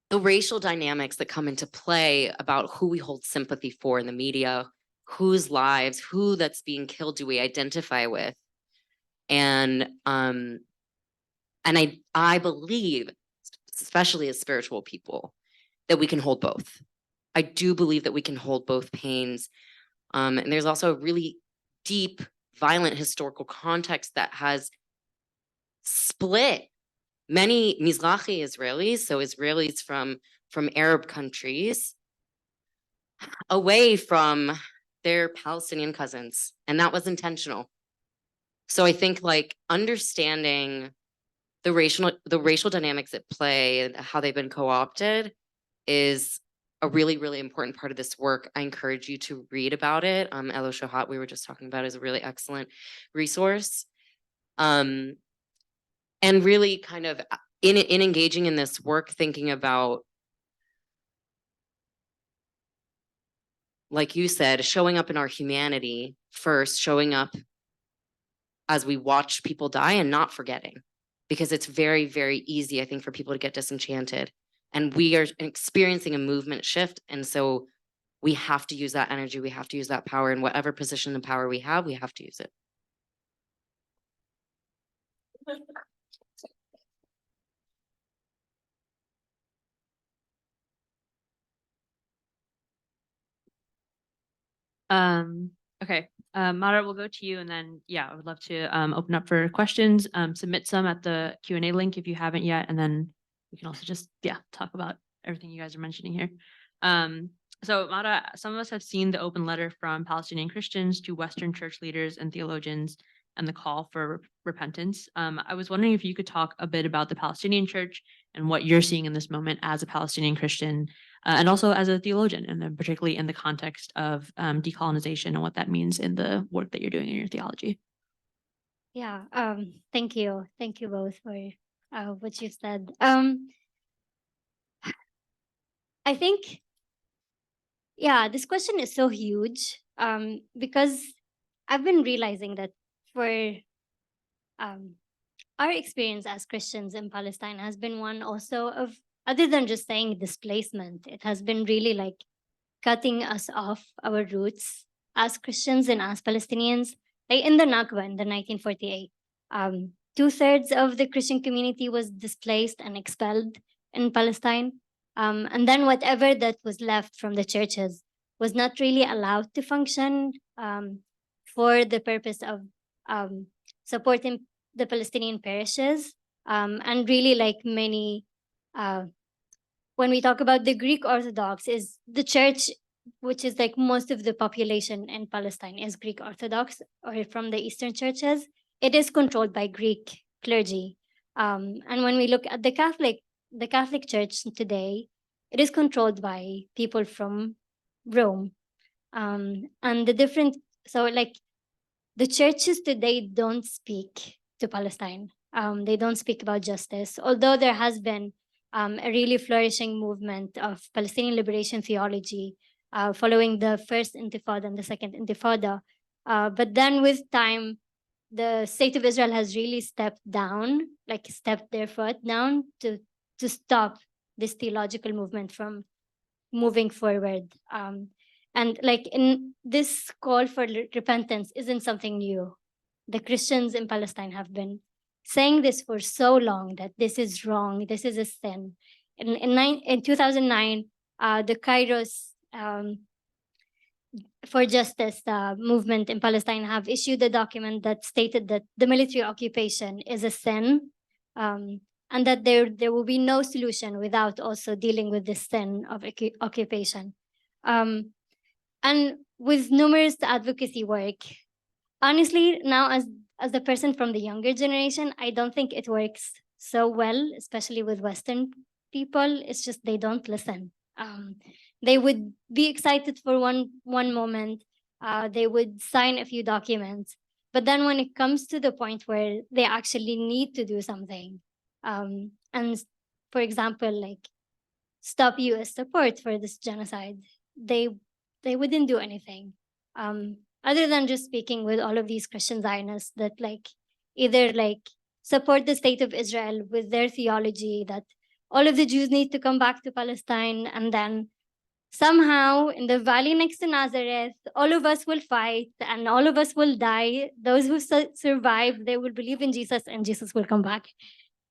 the racial dynamics that come into play about who we hold sympathy for in the media, whose lives, who that's being killed do we identify with. And I believe, especially as spiritual people, that we can hold both. I do believe that we can hold both pains. And there's also a really deep, violent historical context that has split many Mizrahi Israelis, so Israelis from Arab countries, away from their Palestinian cousins, and that was intentional. So I think, like, understanding the racial dynamics at play and how they've been co-opted is a really, really important part of this work. I encourage you to read about it. Elo Shohat, we were just talking about, is a really excellent resource. And really kind of in engaging in this work, thinking about, like you said, showing up in our humanity first, showing up as we watch people die and not forgetting, because it's very, very easy, I think, for people to get disenchanted. And we are experiencing a movement shift. And so we have to use that energy. We have to use that power, in whatever position of power we have to use it. Okay. Marah, we'll go to you, and then, I would love to open up for questions. Submit some at the Q&A link if you haven't yet, and then we can also just, talk about everything you guys are mentioning here. So Marah, some of us have seen the open letter from Palestinian Christians to Western church leaders and theologians and the call for repentance. I was wondering if you could talk a bit about the Palestinian church and what you're seeing in this moment as a Palestinian Christian, and also as a theologian, and then particularly in the context of decolonization and what that means in the work that you're doing in your theology. Yeah, thank you. Thank you both for what you said. I think, this question is so huge, because I've been realizing that for our experience as Christians in Palestine has been one also of, other than just saying displacement, it has been really like cutting us off our roots as Christians and as Palestinians. Like in the Nakba in the 1948, 2/3 of the Christian community was displaced and expelled in Palestine. And then whatever that was left from the churches was not really allowed to function for the purpose of supporting the Palestinian parishes. And really, like many, when we talk about the Greek Orthodox, is the church, which is like most of the population in Palestine is Greek Orthodox or from the Eastern churches. It is controlled by Greek clergy. And when we look at the Catholic Church today, it is controlled by people from Rome. And so like the churches today don't speak to Palestine. They don't speak about justice, although there has been a really flourishing movement of Palestinian liberation theology following the first Intifada and the second Intifada. But then with time, the state of Israel has really stepped their foot down to stop this theological movement from moving forward. And like in this call for repentance isn't something new. The Christians in Palestine have been saying this for so long, that this is wrong, this is a sin. In 2009, the Kairos for Justice movement in Palestine have issued a document that stated that the military occupation is a sin, and that there will be no solution without also dealing with the sin of occupation. And with numerous advocacy work, honestly, now as the person from the younger generation, I don't think it works so well, especially with Western people. It's just they don't listen. They would be excited for one moment. They would sign a few documents, but then when it comes to the point where they actually need to do something, and for example, like stop U.S. support for this genocide, they wouldn't do anything. Other than just speaking with all of these Christian Zionists that like either like support the state of Israel with their theology that all of the Jews need to come back to Palestine, and then somehow in the valley next to Nazareth, all of us will fight and all of us will die. Those who survive, they will believe in Jesus and Jesus will come back.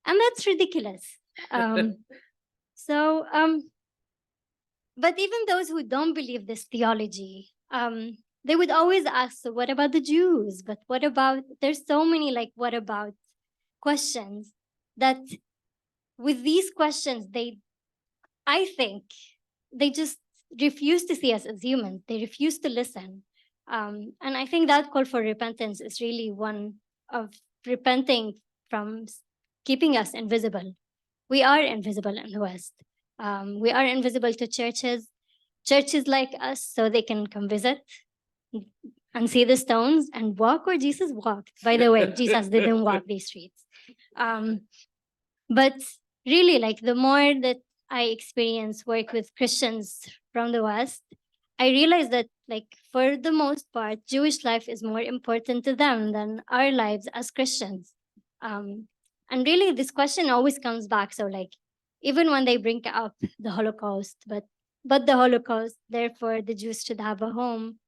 And that's ridiculous. But even those who don't believe this theology, they would always ask, so what about the Jews? But what about, there's so many like, what about questions that with these questions, I think they just refuse to see us as humans. They refuse to listen. And I think that call for repentance is really one of repenting from keeping us invisible. We are invisible in the West. We are invisible to churches like us, so they can come visit and see the stones and walk where Jesus walked. By the way, Jesus didn't walk these streets. But really, like the more that I experience work with Christians from the West, I realize that like for the most part, Jewish life is more important to them than our lives as Christians. And really this question always comes back. So like, even when they bring up the Holocaust, but the Holocaust, therefore the Jews should have a home.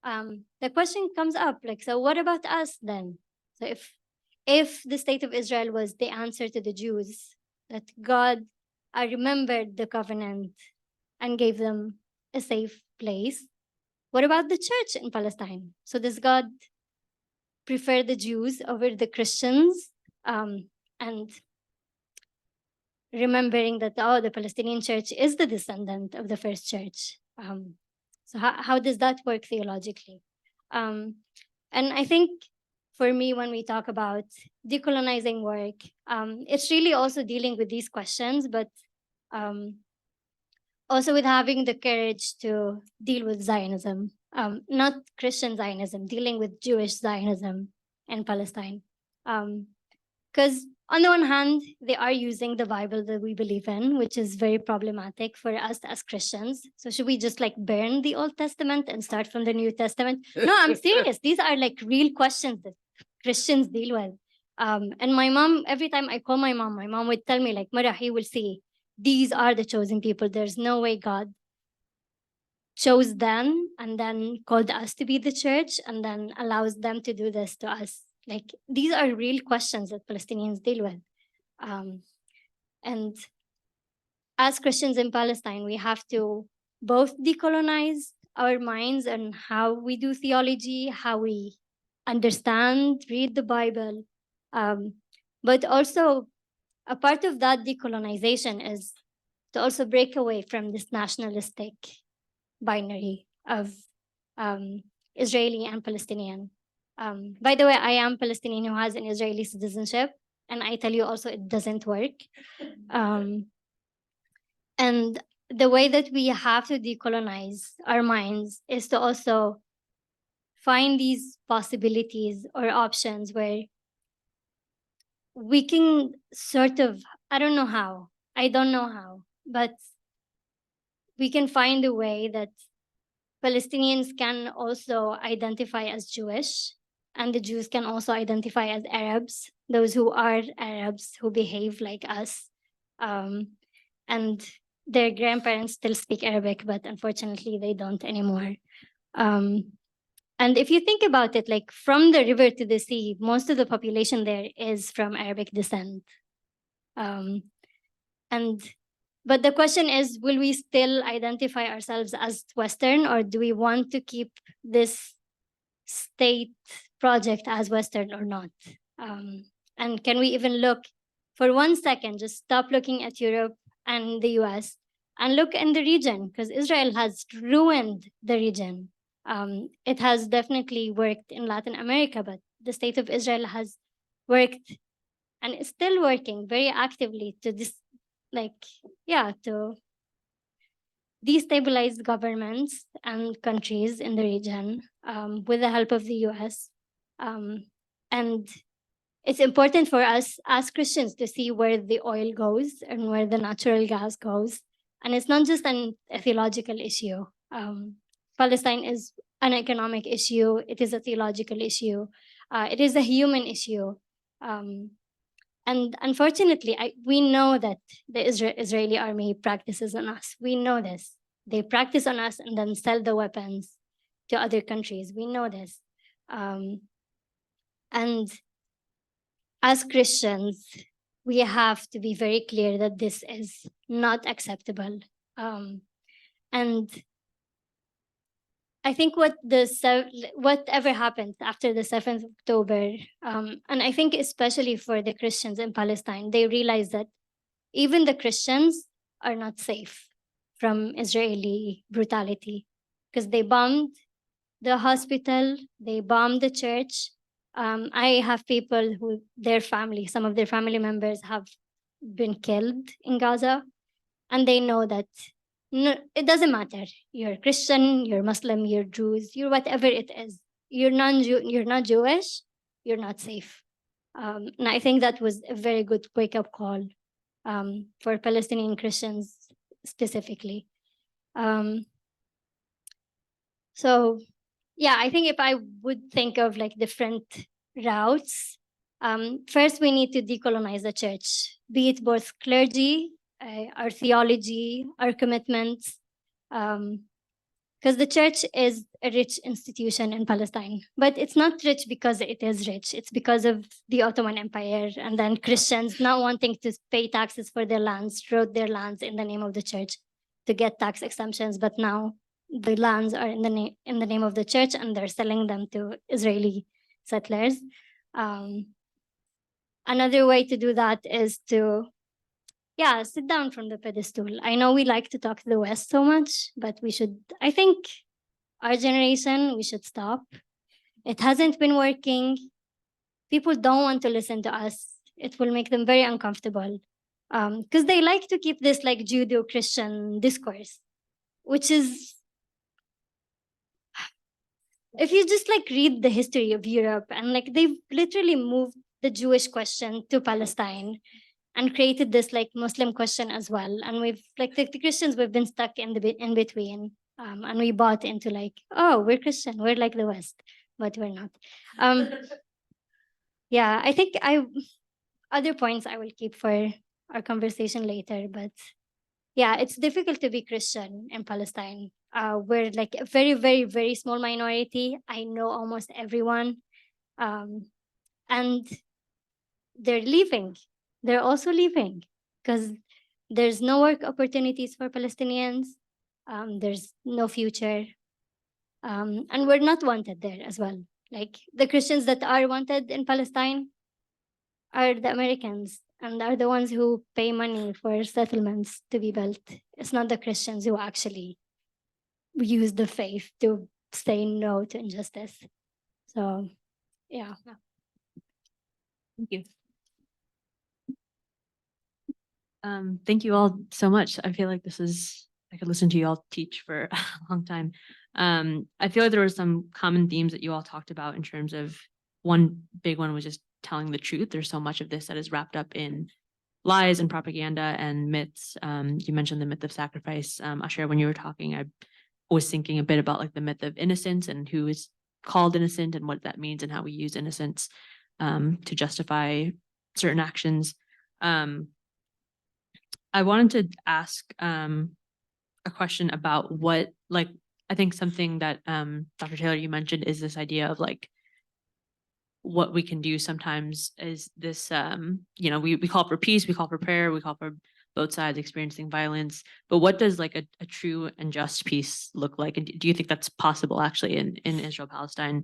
The question comes up like, so what about us then? So if the state of Israel was the answer to the Jews, that God remembered the covenant and gave them a safe place, what about the church in Palestine? So does God prefer the Jews over the Christians? And remembering that, the Palestinian church is the descendant of the first church. So how does that work theologically? And I think for me, when we talk about decolonizing work, it's really also dealing with these questions, but also with having the courage to deal with Zionism, not Christian Zionism, dealing with Jewish Zionism in Palestine. Because on the one hand, they are using the Bible that we believe in, which is very problematic for us as Christians. So should we just like burn the Old Testament and start from the New Testament? No, I'm serious. These are like real questions that Christians deal with. And my mom, every time I call my mom would tell me like, Marah, you will see, these are the chosen people. There's no way God chose them and then called us to be the church and then allows them to do this to us. Like, these are real questions that Palestinians deal with. And as Christians in Palestine, we have to both decolonize our minds and how we do theology, how we understand, read the Bible. But also, a part of that decolonization is to also break away from this nationalistic binary of Israeli and Palestinian. By the way, I am Palestinian who has an Israeli citizenship, and I tell you also it doesn't work. And the way that we have to decolonize our minds is to also find these possibilities or options where we can sort of, I don't know how, I don't know how, but we can find a way that Palestinians can also identify as Jewish, and the Jews can also identify as Arabs, those who are Arabs who behave like us. And their grandparents still speak Arabic, but unfortunately they don't anymore. And if you think about it, like from the river to the sea, most of the population there is from Arabic descent. But the question is, will we still identify ourselves as Western, or do we want to keep this state project as Western or not? And can we even look for 1 second, just stop looking at Europe and the US and look in the region, because Israel has ruined the region. It has definitely worked in Latin America, but the state of Israel has worked and is still working very actively to to destabilize governments and countries in the region with the help of the US. And it's important for us as Christians to see where the oil goes and where the natural gas goes. And it's not just a theological issue. Palestine is an economic issue. It is a theological issue. It is a human issue. And unfortunately, we know that the Israeli army practices on us. We know this. They practice on us and then sell the weapons to other countries. We know this. And as Christians, we have to be very clear that this is not acceptable. And I think whatever happened after the 7th of October, and I think especially for the Christians in Palestine, they realized that even the Christians are not safe from Israeli brutality, because they bombed the hospital, they bombed the church. I have people who some of their family members have been killed in Gaza, and they know that no, it doesn't matter. You're Christian, you're Muslim, you're Jews, you're whatever it is. You're not Jewish, you're not safe. And I think that was a very good wake-up call for Palestinian Christians specifically. So yeah, I think if I would think of like different routes, first we need to decolonize the church, be it both clergy, our theology, our commitments, because the church is a rich institution in Palestine, but it's not rich because it is rich. It's because of the Ottoman Empire, and then Christians not wanting to pay taxes for their lands, wrote their lands in the name of the church to get tax exemptions, but now the lands are in the name of the church, and they're selling them to Israeli settlers. Another way to do that is to sit down from the pedestal. I know we like to talk to the West so much, but I think our generation, we should stop. It hasn't been working. People don't want to listen to us. It will make them very uncomfortable because they like to keep this like Judeo-Christian discourse, which is, if you just like read the history of Europe, and like they've literally moved the Jewish question to Palestine and created this like Muslim question as well. And we've like the Christians, we've been stuck in between, and we bought into like, oh, we're Christian, we're like the West, but we're not. Yeah, I think other points I will keep for our conversation later, but yeah, it's difficult to be Christian in Palestine. We're like a very, very, very small minority. I know almost everyone, and they're leaving. They're also leaving because there's no work opportunities for Palestinians. There's no future. And we're not wanted there as well. Like the Christians that are wanted in Palestine are the Americans, and are the ones who pay money for settlements to be built. It's not the Christians who actually use the faith to say no to injustice. So, yeah. Thank you. Thank you all so much. I feel like I could listen to you all teach for a long time. I feel like there were some common themes that you all talked about in terms of one big one was just telling the truth. There's so much of this that is wrapped up in lies and propaganda and myths. You mentioned the myth of sacrifice. Asher, when you were talking, I was thinking a bit about like the myth of innocence and who is called innocent and what that means and how we use innocence to justify certain actions. I wanted to ask a question about what, like, I think something that Dr. Taylor, you mentioned is this idea of like what we can do sometimes is this, we call for peace, we call for prayer, we call for both sides experiencing violence, but what does like a true and just peace look like? And do you think that's possible actually in Israel-Palestine?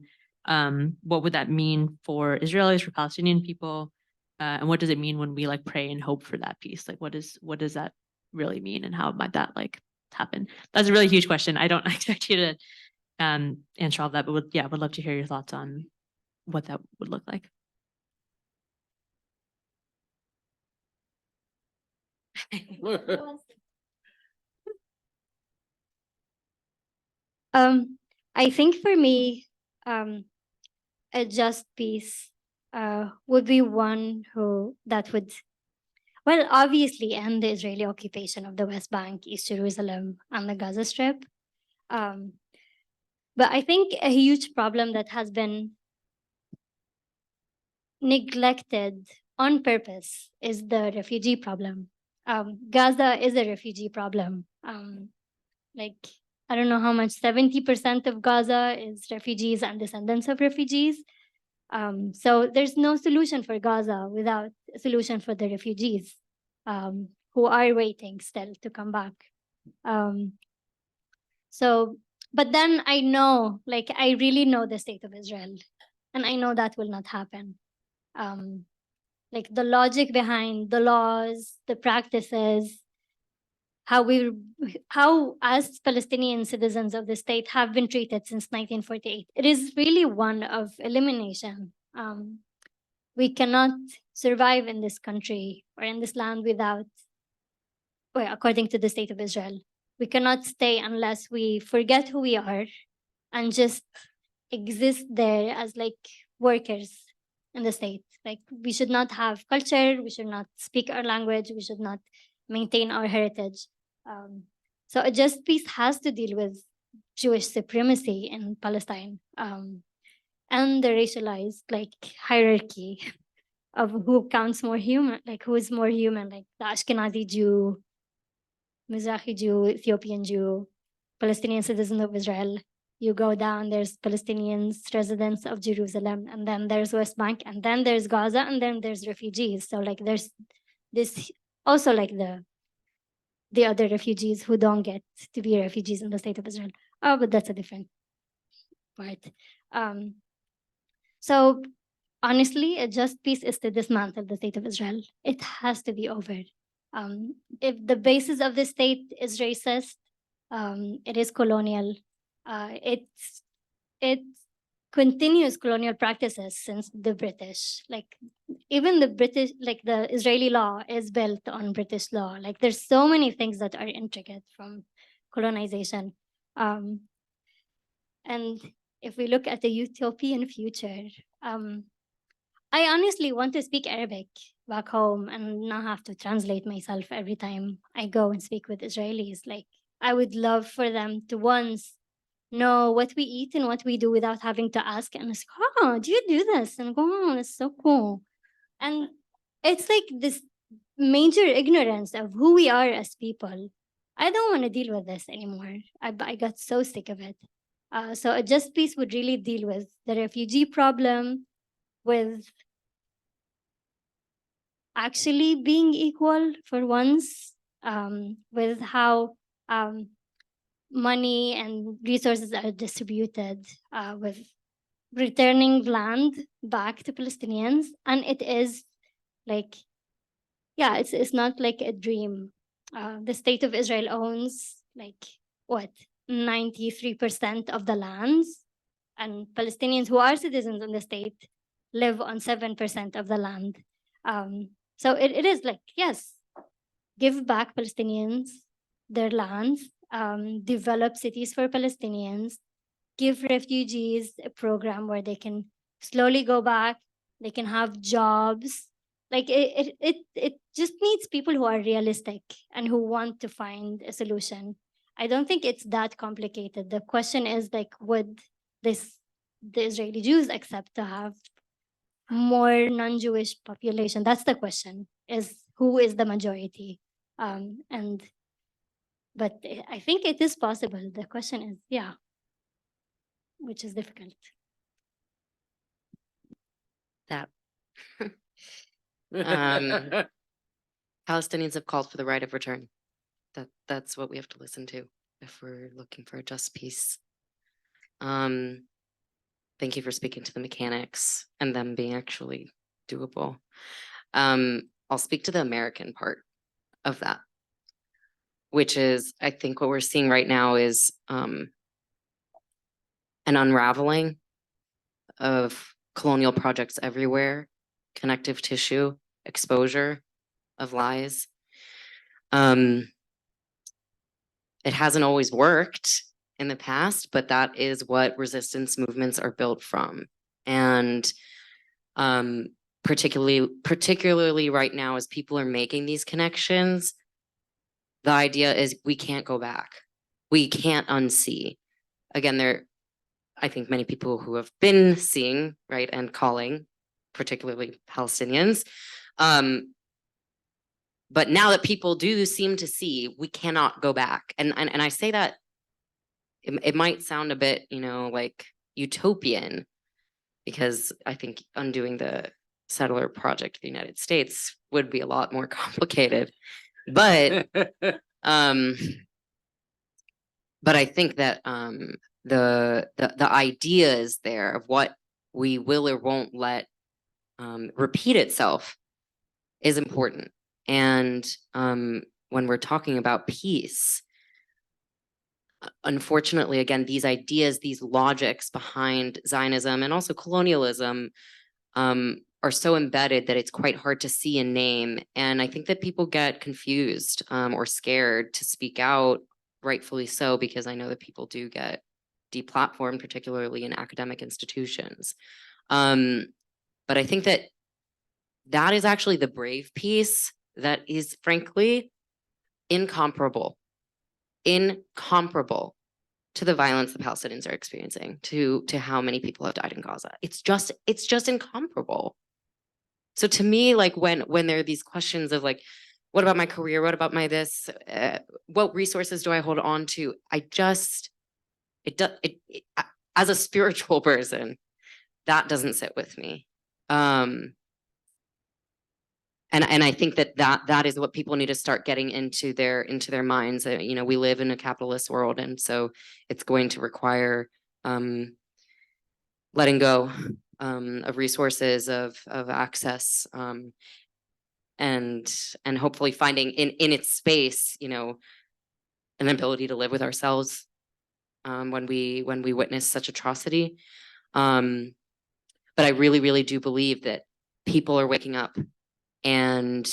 What would that mean for Israelis, for Palestinian people? And what does it mean when we like pray and hope for that peace? Like what does that really mean and how might that like happen? That's a really huge question. I don't expect you to answer all of that, but would love to hear your thoughts on what that would look like. I think for me, a just peace would be one that would, well, obviously end the Israeli occupation of the West Bank, East Jerusalem, and the Gaza Strip. But I think a huge problem that has been neglected on purpose is the refugee problem. Gaza is a refugee problem. I don't know how much, 70% of Gaza is refugees and descendants of refugees. So there's no solution for Gaza without a solution for the refugees who are waiting still to come back. But then I know, I really know the state of Israel, and I know that will not happen. The logic behind the laws, the practices, how as Palestinian citizens of the state have been treated since 1948. It is really one of elimination. We cannot survive in this country or in this land without, well, according to the state of Israel, we cannot stay unless we forget who we are and just exist there as workers in the state. We should not have culture, we should not speak our language, we should not maintain our heritage. So a just peace has to deal with Jewish supremacy in Palestine and the racialized hierarchy of who counts more human, who is more human, the Ashkenazi Jew, Mizrahi Jew, Ethiopian Jew, Palestinian citizen of Israel. You go down, there's Palestinians, residents of Jerusalem, and then there's West Bank, and then there's Gaza, and then there's refugees. So there's this also the other refugees who don't get to be refugees in the state of Israel. Oh, but that's a different part. So honestly, a just peace is to dismantle the state of Israel. It has to be over. If the basis of the state is racist, it is colonial. It continues colonial practices since the British. Even the British, the Israeli law is built on British law. There's so many things that are intricate from colonization. And if we look at the utopian future, I honestly want to speak Arabic back home and not have to translate myself every time I go and speak with Israelis. I would love for them to once know what we eat and what we do without having to ask. And it's, oh, do you do this? And go, oh, that's so cool. And it's this major ignorance of who we are as people. I don't want to deal with this anymore. I got so sick of it. So a just peace would really deal with the refugee problem, with actually being equal for once, with how money and resources are distributed, with returning land back to Palestinians. And it is it's not like a dream. The state of Israel owns 93% of the lands, and Palestinians who are citizens in the state live on 7% of the land. So it is yes, give back Palestinians their lands, develop cities for Palestinians, give refugees a program where they can slowly go back, they can have jobs, Like it just needs people who are realistic and who want to find a solution. I don't think it's that complicated. The question is like, would the Israeli Jews accept to have more non-Jewish population? That's the question, is who is the majority? But I think it is possible. The question is, yeah, which is difficult. That Palestinians have called for the right of return. That's what we have to listen to if we're looking for a just peace. Thank you for speaking to the mechanics and them being actually doable. I'll speak to the American part of that, which is, I think what we're seeing right now is an unraveling of colonial projects everywhere, connective tissue, exposure of lies. It hasn't always worked in the past, but that is what resistance movements are built from. And particularly right now, as people are making these connections, the idea is we can't go back. We can't unsee. Again, I think many people who have been seeing, right, and calling, particularly Palestinians. But now that people do seem to see, we cannot go back. And I say that it might sound a bit, like utopian, because I think undoing the settler project of the United States would be a lot more complicated. But I think that the idea is there of what we will or won't let repeat itself is important. And when we're talking about peace, unfortunately, again, these ideas, these logics behind Zionism and also colonialism are so embedded that it's quite hard to see and name. And I think that people get confused or scared to speak out, rightfully so, because I know that people do get deplatformed, particularly in academic institutions. But I think that is actually the brave piece that is frankly incomparable to the violence the Palestinians are experiencing, to how many people have died in Gaza. It's just incomparable. So to me, like when there are these questions of like, what about my career? What about my this? What resources do I hold on to? As a spiritual person, that doesn't sit with me. And I think that is what people need to start getting into their minds. We live in a capitalist world, and so it's going to require letting go of resources, of access, and hopefully finding in its space, an ability to live with ourselves when we witness such atrocity. But I really, really do believe that people are waking up. And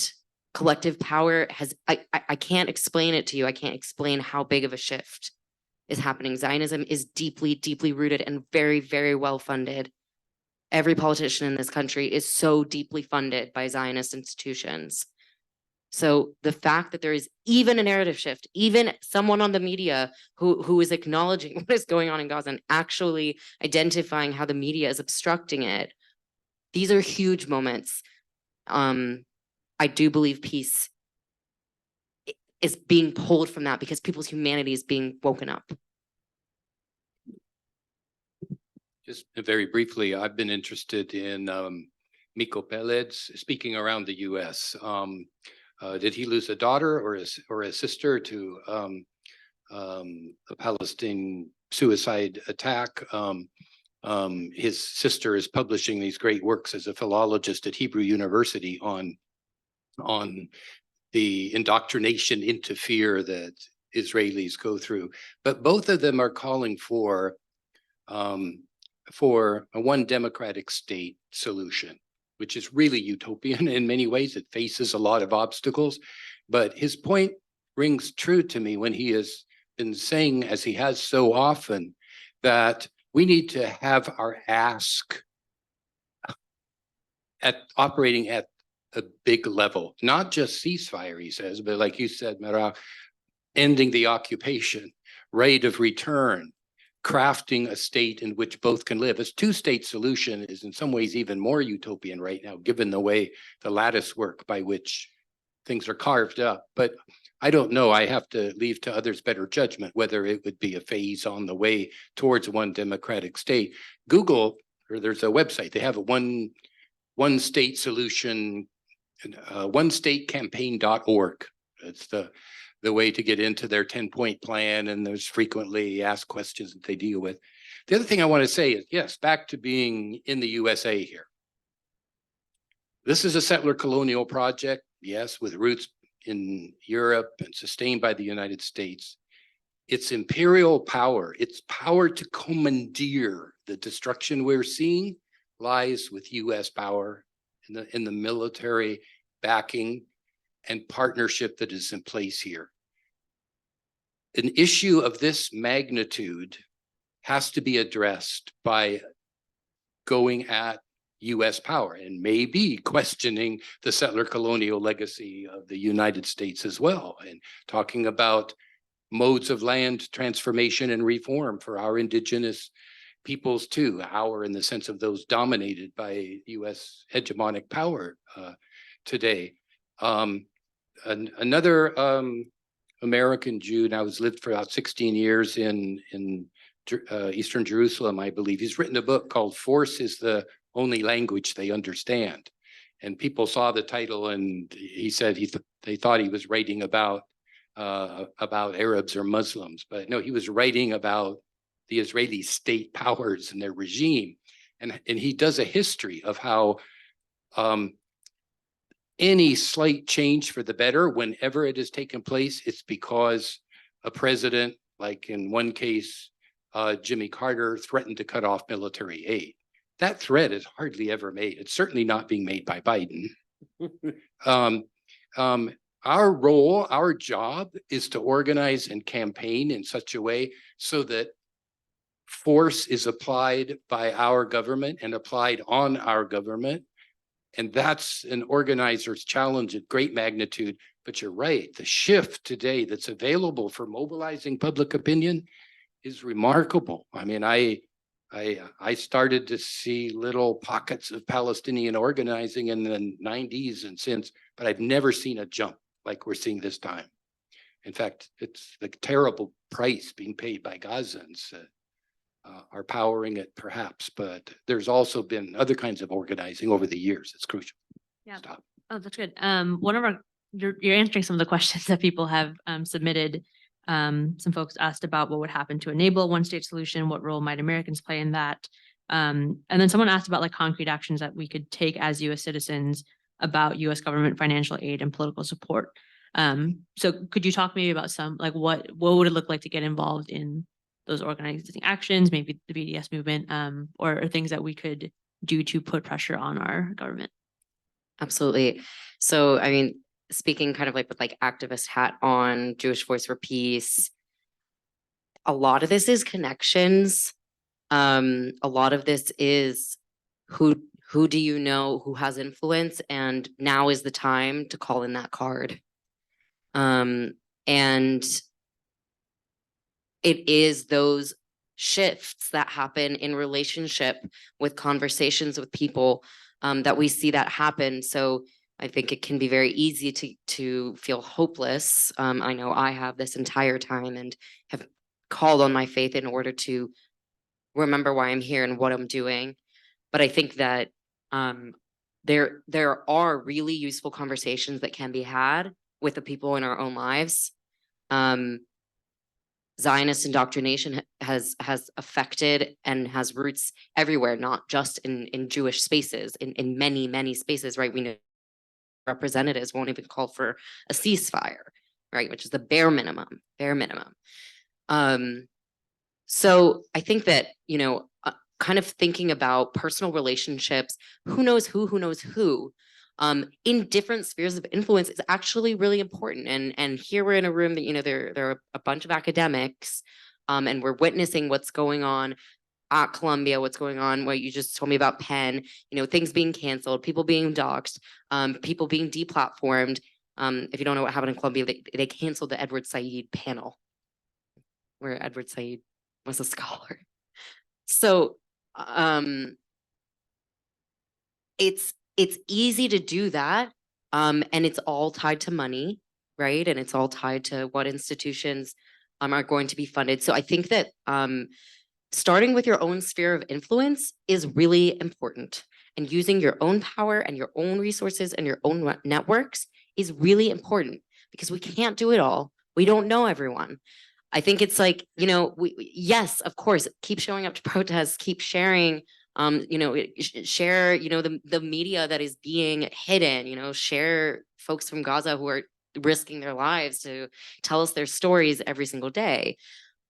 collective power I can't explain it to you. I can't explain how big of a shift is happening. Zionism is deeply, deeply rooted and very, very well funded. Every politician in this country is so deeply funded by Zionist institutions. So the fact that there is even a narrative shift, even someone on the media who is acknowledging what is going on in Gaza and actually identifying how the media is obstructing it, these are huge moments. I do believe peace is being pulled from that because people's humanity is being woken up. Just very briefly, I've been interested in Miko Peled speaking around the U.S. Did he lose a daughter or a sister to a Palestinian suicide attack? His sister is publishing these great works as a philologist at Hebrew University on the indoctrination into fear that Israelis go through. But both of them are calling for a one democratic state solution, which is really utopian in many ways. It faces a lot of obstacles. But his point rings true to me when he has been saying, as he has so often, that we need to have our ask at operating at a big level, not just ceasefire, he says, but like you said, Marah, ending the occupation, right of return, crafting a state in which both can live. A two-state solution is in some ways even more utopian right now, given the way the lattice work by which things are carved up. But I don't know, I have to leave to others better judgment whether it would be a phase on the way towards one democratic state. Google, or there's a website, they have a one state solution, onestatecampaign.org. It's the way to get into their 10-point plan, and there's frequently asked questions that they deal with. The other thing I want to say is, yes, back to being in the USA here. This is a settler colonial project, yes, with roots in Europe and sustained by the United States. Its imperial power, its power to commandeer the destruction we're seeing lies with US power in the military backing and partnership that is in place here. An issue of this magnitude has to be addressed by going at US power and maybe questioning the settler colonial legacy of the United States as well, and talking about modes of land transformation and reform for our indigenous peoples too, our in the sense of those dominated by US hegemonic power today. Another American Jew, now has lived for about 16 years in Eastern Jerusalem, I believe. He's written a book called Force is the Only Language They Understand. And people saw the title and he said they thought he was writing about Arabs or Muslims, but no, he was writing about the Israeli state powers and their regime. And he does a history of how any slight change for the better, whenever it has taken place, it's because a president, like in one case, Jimmy Carter, threatened to cut off military aid. That threat is hardly ever made. It's certainly not being made by Biden. Our role, our job is to organize and campaign in such a way so that force is applied by our government and applied on our government. And that's an organizer's challenge at great magnitude. But you're right, the shift today that's available for mobilizing public opinion is remarkable. I mean, I started to see little pockets of Palestinian organizing in the 90s and since, but I've never seen a jump like we're seeing this time. In fact, it's the terrible price being paid by Gazans are powering it perhaps, but there's also been other kinds of organizing over the years. It's crucial. Yeah. Stop. Oh, that's good. One of our, you're answering some of the questions that people have submitted. Some folks asked about what would happen to enable a one-state solution. What role might Americans play in that? And then someone asked about like concrete actions that we could take as U.S. citizens about U.S. government financial aid and political support. So could you talk maybe about some, like what would it look like to get involved in those organizing actions, maybe the BDS movement, or things that we could do to put pressure on our government? Absolutely. So, I mean, speaking kind of like with like activist hat on, Jewish Voice for Peace, a lot of this is connections. A lot of this is who do you know who has influence, and now is the time to call in that card. And it is those shifts that happen in relationship with conversations with people that we see that happen. So I think it can be very easy to feel hopeless. I know I have this entire time and have called on my faith in order to remember why I'm here and what I'm doing. But I think that there are really useful conversations that can be had with the people in our own lives. Zionist indoctrination has affected and has roots everywhere, not just in Jewish spaces, in many spaces, right? We know representatives won't even call for a ceasefire, right? Which is the bare minimum. So I think that, you know, kind of thinking about personal relationships, who knows who, in different spheres of influence is actually really important. And here we're in a room that, you know, there are a bunch of academics, and we're witnessing what's going on. at Columbia, what's going on, what you just told me about Penn, you know, things being canceled, people being doxxed, people being deplatformed. If you don't know what happened in Columbia, they canceled the Edward Said panel, where Edward Said was a scholar. So it's easy to do that. And it's all tied to money, right? And it's all tied to what institutions are going to be funded. So I think that starting with your own sphere of influence is really important. And using your own power and your own resources and your own networks is really important, because we can't do it all. We don't know everyone. I think it's like, you know, yes, of course, keep showing up to protests, keep sharing, you know, share, you know, the media that is being hidden, you know, share folks from Gaza who are risking their lives to tell us their stories every single day.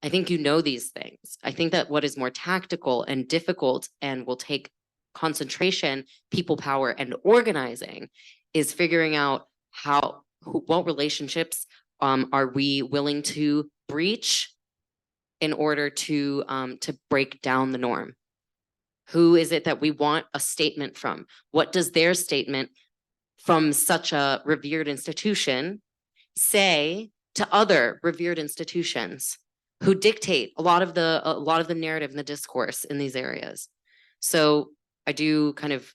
I think you know these things. I think that what is more tactical and difficult and will take concentration, people power, and organizing is figuring out what relationships are we willing to breach in order to break down the norm. Who is it that we want a statement from? What does their statement from such a revered institution say to other revered institutions who dictate a lot of the narrative and the discourse in these areas? So I do kind of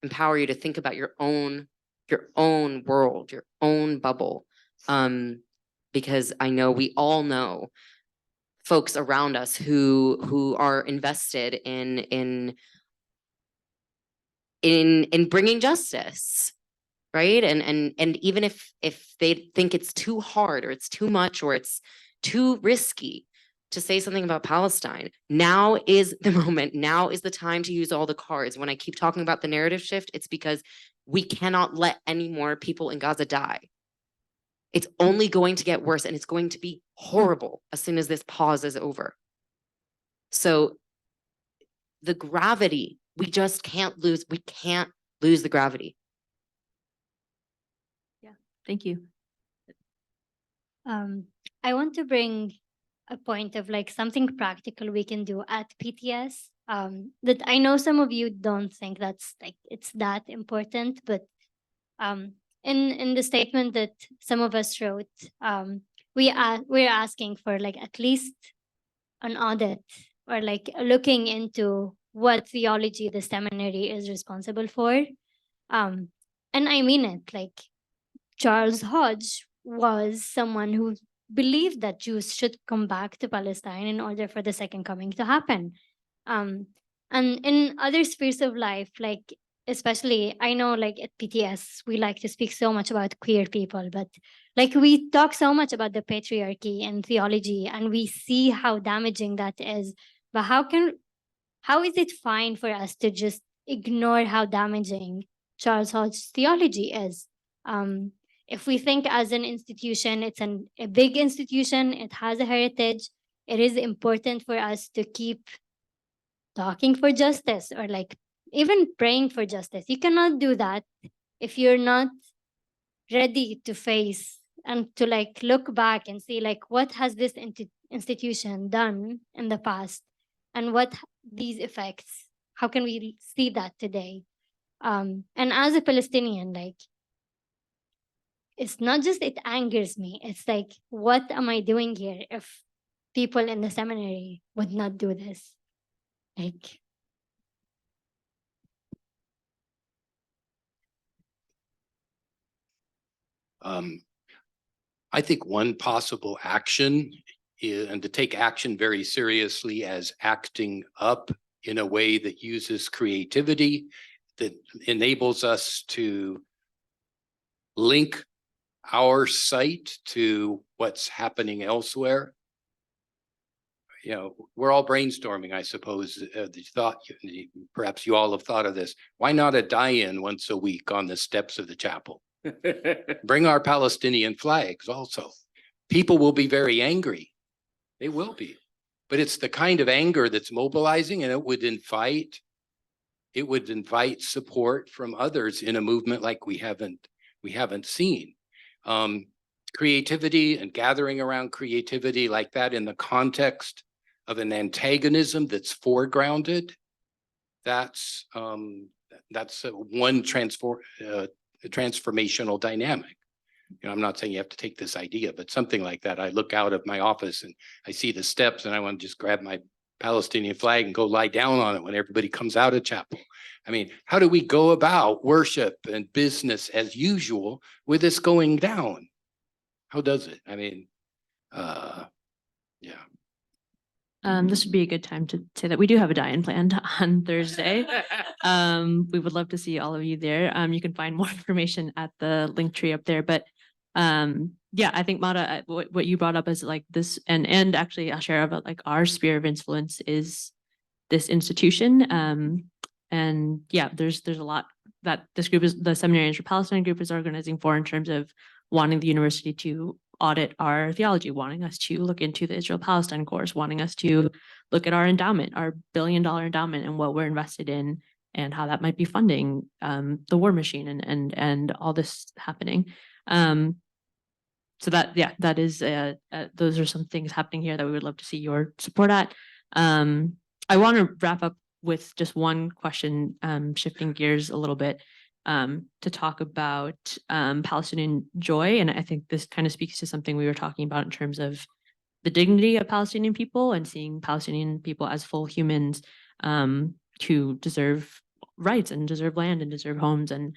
empower you to think about your own world, your own bubble, because I know we all know folks around us who are invested in bringing justice, right? And even if they think it's too hard or it's too much or it's too risky to say something about Palestine, now is the moment. Now is the time to use all the cards. When I keep talking about the narrative shift, it's because we cannot let any more people in Gaza die. It's only going to get worse, and it's going to be horrible as soon as this pause is over. So the gravity, we just can't lose. We can't lose the gravity. Thank you. I want to bring a point of like something practical we can do at PTS. That I know some of you don't think that's like it's that important, but in the statement that some of us wrote, we're asking for like at least an audit or like looking into what theology the seminary is responsible for. And I mean it, like Charles Hodge was someone who believed that Jews should come back to Palestine in order for the second coming to happen. And in other spheres of life, like especially I know like at PTS, we like to speak so much about queer people, but like we talk so much about the patriarchy and theology, and we see how damaging that is. But how is it fine for us to just ignore how damaging Charles Hodge's theology is? If we think as an institution, it's a big institution, it has a heritage, it is important for us to keep talking for justice or like even praying for justice. You cannot do that if you're not ready to face and to like look back and see like what has this institution done in the past and what these effects, how can we see that today? And as a Palestinian, like it's not just it angers me, it's like what am I doing here if people in the seminary would not do this? Like I think one possible action is, and to take action very seriously as acting up in a way that uses creativity, that enables us to link our site to what's happening elsewhere. You know, we're all brainstorming, I suppose. The thought, perhaps you all have thought of this. Why not a die-in once a week on the steps of the chapel? Bring our Palestinian flags also. People will be very angry. They will be. But it's the kind of anger that's mobilizing, and it would invite support from others in a movement like we haven't seen. Creativity and gathering around creativity like that in the context of an antagonism that's foregrounded. That's one transformational dynamic. You know, I'm not saying you have to take this idea, but something like that. I look out of my office and I see the steps and I want to just grab my Palestinian flag and go lie down on it when everybody comes out of chapel. I mean, how do we go about worship and business as usual with this going down? How does it? I mean, yeah. This would be a good time to say that we do have a die-in planned on Thursday. We would love to see all of you there. You can find more information at the link tree up there, but yeah, I think Marah, what you brought up is like this, and actually I'll share about like our sphere of influence is this institution. And yeah, there's a lot that this group is, the Seminarians for Palestine group is organizing for in terms of wanting the university to audit our theology, wanting us to look into the Israel-Palestine course, wanting us to look at our endowment, our $1 billion endowment and what we're invested in and how that might be funding the war machine and all this happening. So that, yeah, that is, those are some things happening here that we would love to see your support at. I want to wrap up with just one question, shifting gears a little bit, to talk about Palestinian joy. And I think this kind of speaks to something we were talking about in terms of the dignity of Palestinian people and seeing Palestinian people as full humans who deserve rights and deserve land and deserve homes. And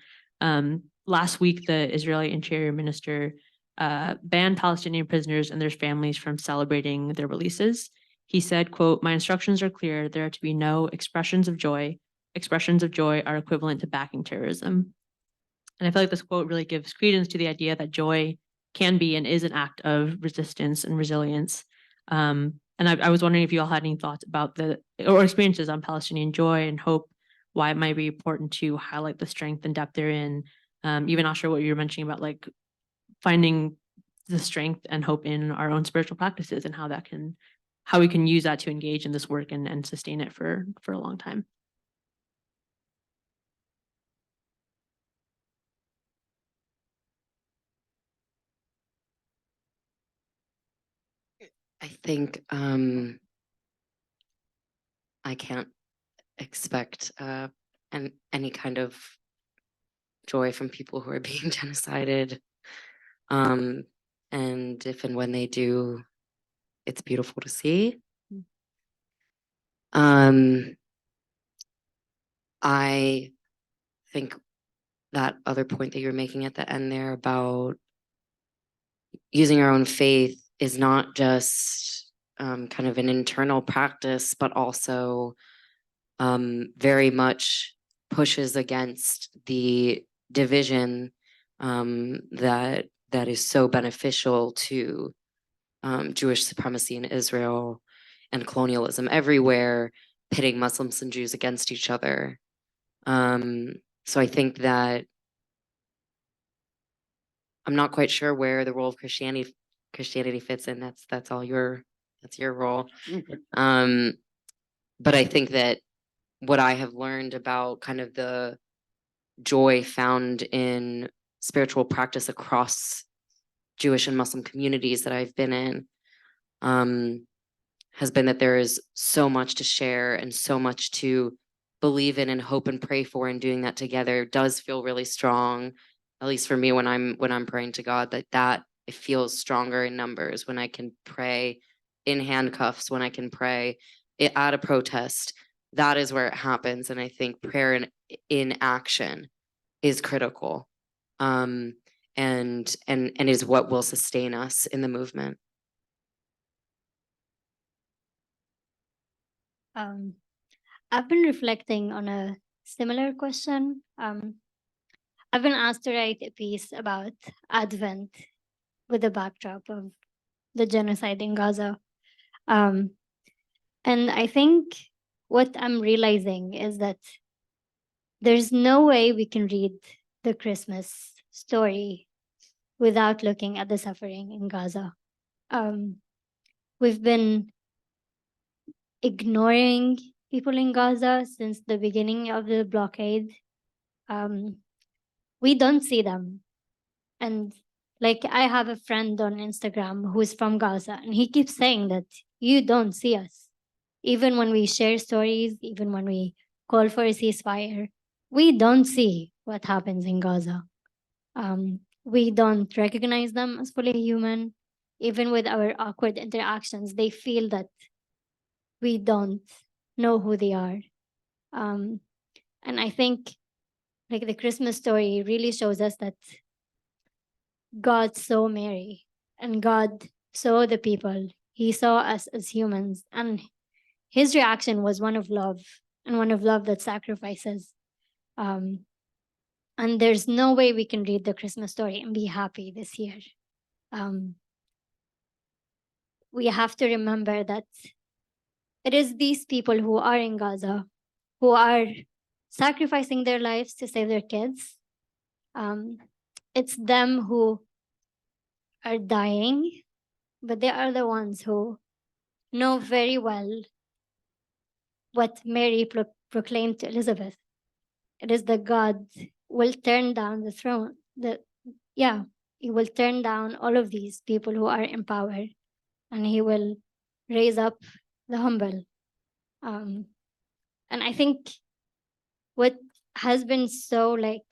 last week, the Israeli Interior Minister banned Palestinian prisoners and their families from celebrating their releases. He said, quote, "My instructions are clear. There are to be no expressions of joy. Expressions of joy are equivalent to backing terrorism." And I feel like this quote really gives credence to the idea that joy can be and is an act of resistance and resilience. And I was wondering if you all had any thoughts about or experiences on Palestinian joy and hope, why it might be important to highlight the strength and depth therein. Even Asher, what you were mentioning about like finding the strength and hope in our own spiritual practices and how we can use that to engage in this work and sustain it for a long time. I think I can't expect any kind of joy from people who are being genocided. And if and when they do, it's beautiful to see. I think that other point that you're making at the end there about using our own faith is not just kind of an internal practice, but also very much pushes against the division that is so beneficial to Jewish supremacy in Israel and colonialism everywhere, pitting Muslims and Jews against each other. So I think that I'm not quite sure where the role of Christianity fits in. That's your role. But I think that what I have learned about kind of the joy found in spiritual practice across Jewish and Muslim communities that I've been in has been that there is so much to share and so much to believe in and hope and pray for, and doing that together does feel really strong. At least for me, when I'm praying to God, that it feels stronger in numbers, when I can pray in handcuffs, when I can pray at a protest. That is where it happens. And I think prayer in action is critical, and is what will sustain us in the movement. I've been reflecting on a similar question. I've been asked to write a piece about Advent with the backdrop of the genocide in Gaza. And I think what I'm realizing is that there's no way we can read the Christmas story without looking at the suffering in Gaza. We've been ignoring people in Gaza since the beginning of the blockade. We don't see them. And like, I have a friend on Instagram who's from Gaza, and he keeps saying that you don't see us. even when we share stories, even when we call for a ceasefire, we don't see what happens in Gaza. We don't recognize them as fully human. Even with our awkward interactions, they feel that we don't know who they are. And I think like the Christmas story really shows us that God saw Mary and God saw the people. He saw us as humans, and his reaction was one of love, and one of love that sacrifices. And there's no way we can read the Christmas story and be happy this year. We have to remember that it is these people who are in Gaza, who are sacrificing their lives to save their kids. It's them who are dying, but they are the ones who know very well what Mary proclaimed to Elizabeth. It is that God will turn down the throne. He will turn down all of these people who are in power, and he will raise up the humble. And I think what has been so like,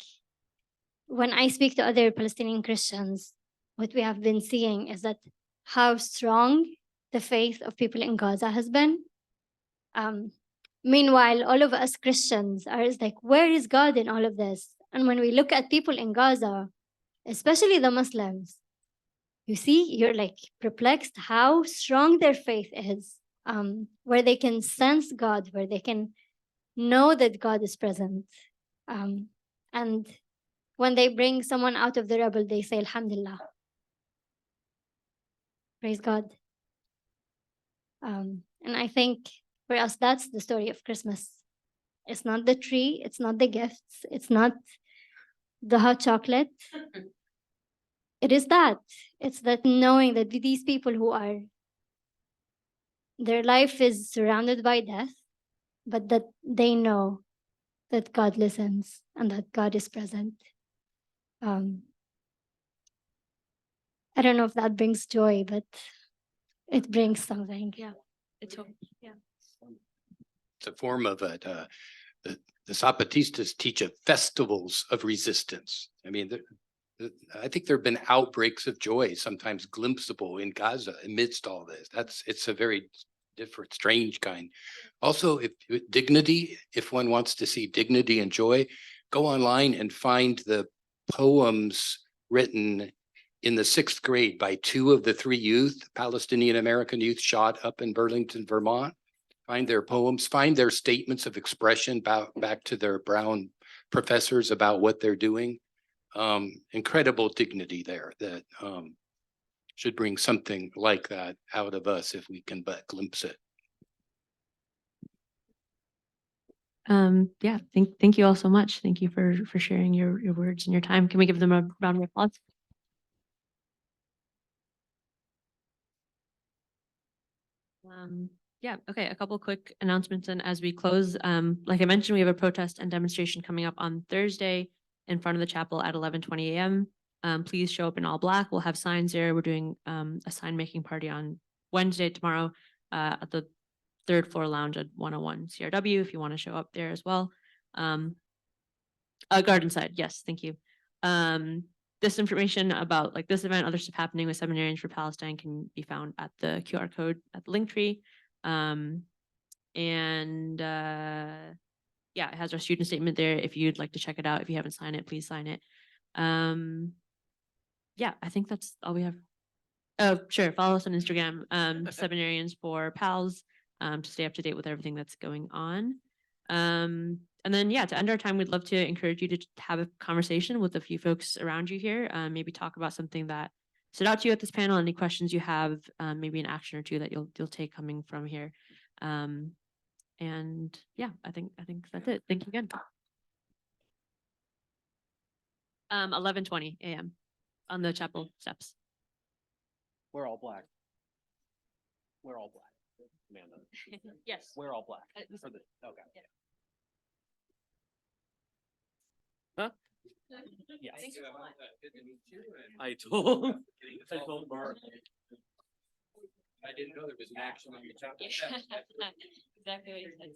when I speak to other Palestinian Christians, what we have been seeing is that how strong the faith of people in Gaza has been. Meanwhile, all of us Christians are like, where is God in all of this? And when we look at people in Gaza, especially the Muslims, you see, you're like perplexed how strong their faith is, where they can sense God, where they can know that God is present. And when they bring someone out of the rubble, they say, Alhamdulillah. Praise God. And I think for us, that's the story of Christmas. It's not the tree, it's not the gifts, it's not the hot chocolate. It is that. It's that knowing that these people who are, their life is surrounded by death, but that they know that God listens and that God is present. I don't know if that brings joy, but it brings something. Yeah. It's hope. It's a form of it. The Zapatistas teach of festivals of resistance. I mean, I think there have been outbreaks of joy, sometimes glimpsable in Gaza amidst all this. It's a very different, strange kind. Also, if dignity, if one wants to see dignity and joy, go online and find the poems written in the 6th grade by 2 of the 3 youth, Palestinian American youth shot up in Burlington, Vermont. Find their poems, find their statements of expression back to their brown professors about what they're doing. Incredible dignity there that should bring something like that out of us if we can but glimpse it. Yeah, thank you all so much. Thank you for sharing your words and your time. Can we give them a round of applause? Yeah, okay, a couple quick announcements, and as we close, like I mentioned, we have a protest and demonstration coming up on Thursday in front of the chapel at 11:20 a.m. Please show up in all black. We'll have signs there. We're doing a sign making party on Wednesday, tomorrow, at the 3rd floor lounge at 101 CRW if you want to show up there as well. Garden side, yes, thank you. This information about like this event, other stuff happening with Seminarians for Palestine can be found at the QR code at the link tree. Yeah, it has our student statement there. If you'd like to check it out, if you haven't signed it, please sign it. Yeah, I think that's all we have. Oh, sure. Follow us on Instagram, Seminarians for Pals, to stay up to date with everything that's going on. And then, yeah, to end our time, we'd love to encourage you to have a conversation with a few folks around you here. Maybe talk about something that stood out to you at this panel. Any questions you have, maybe an action or two that you'll take coming from here. And yeah, I think that's it. Thank you again. 11:20 a.m. on the chapel steps. We're all black. We're all black. Amanda. Yes. We're all black. For the, okay. Yeah. Huh? Yes. I told Mark. I didn't know there was an action on your topic. Exactly what you said.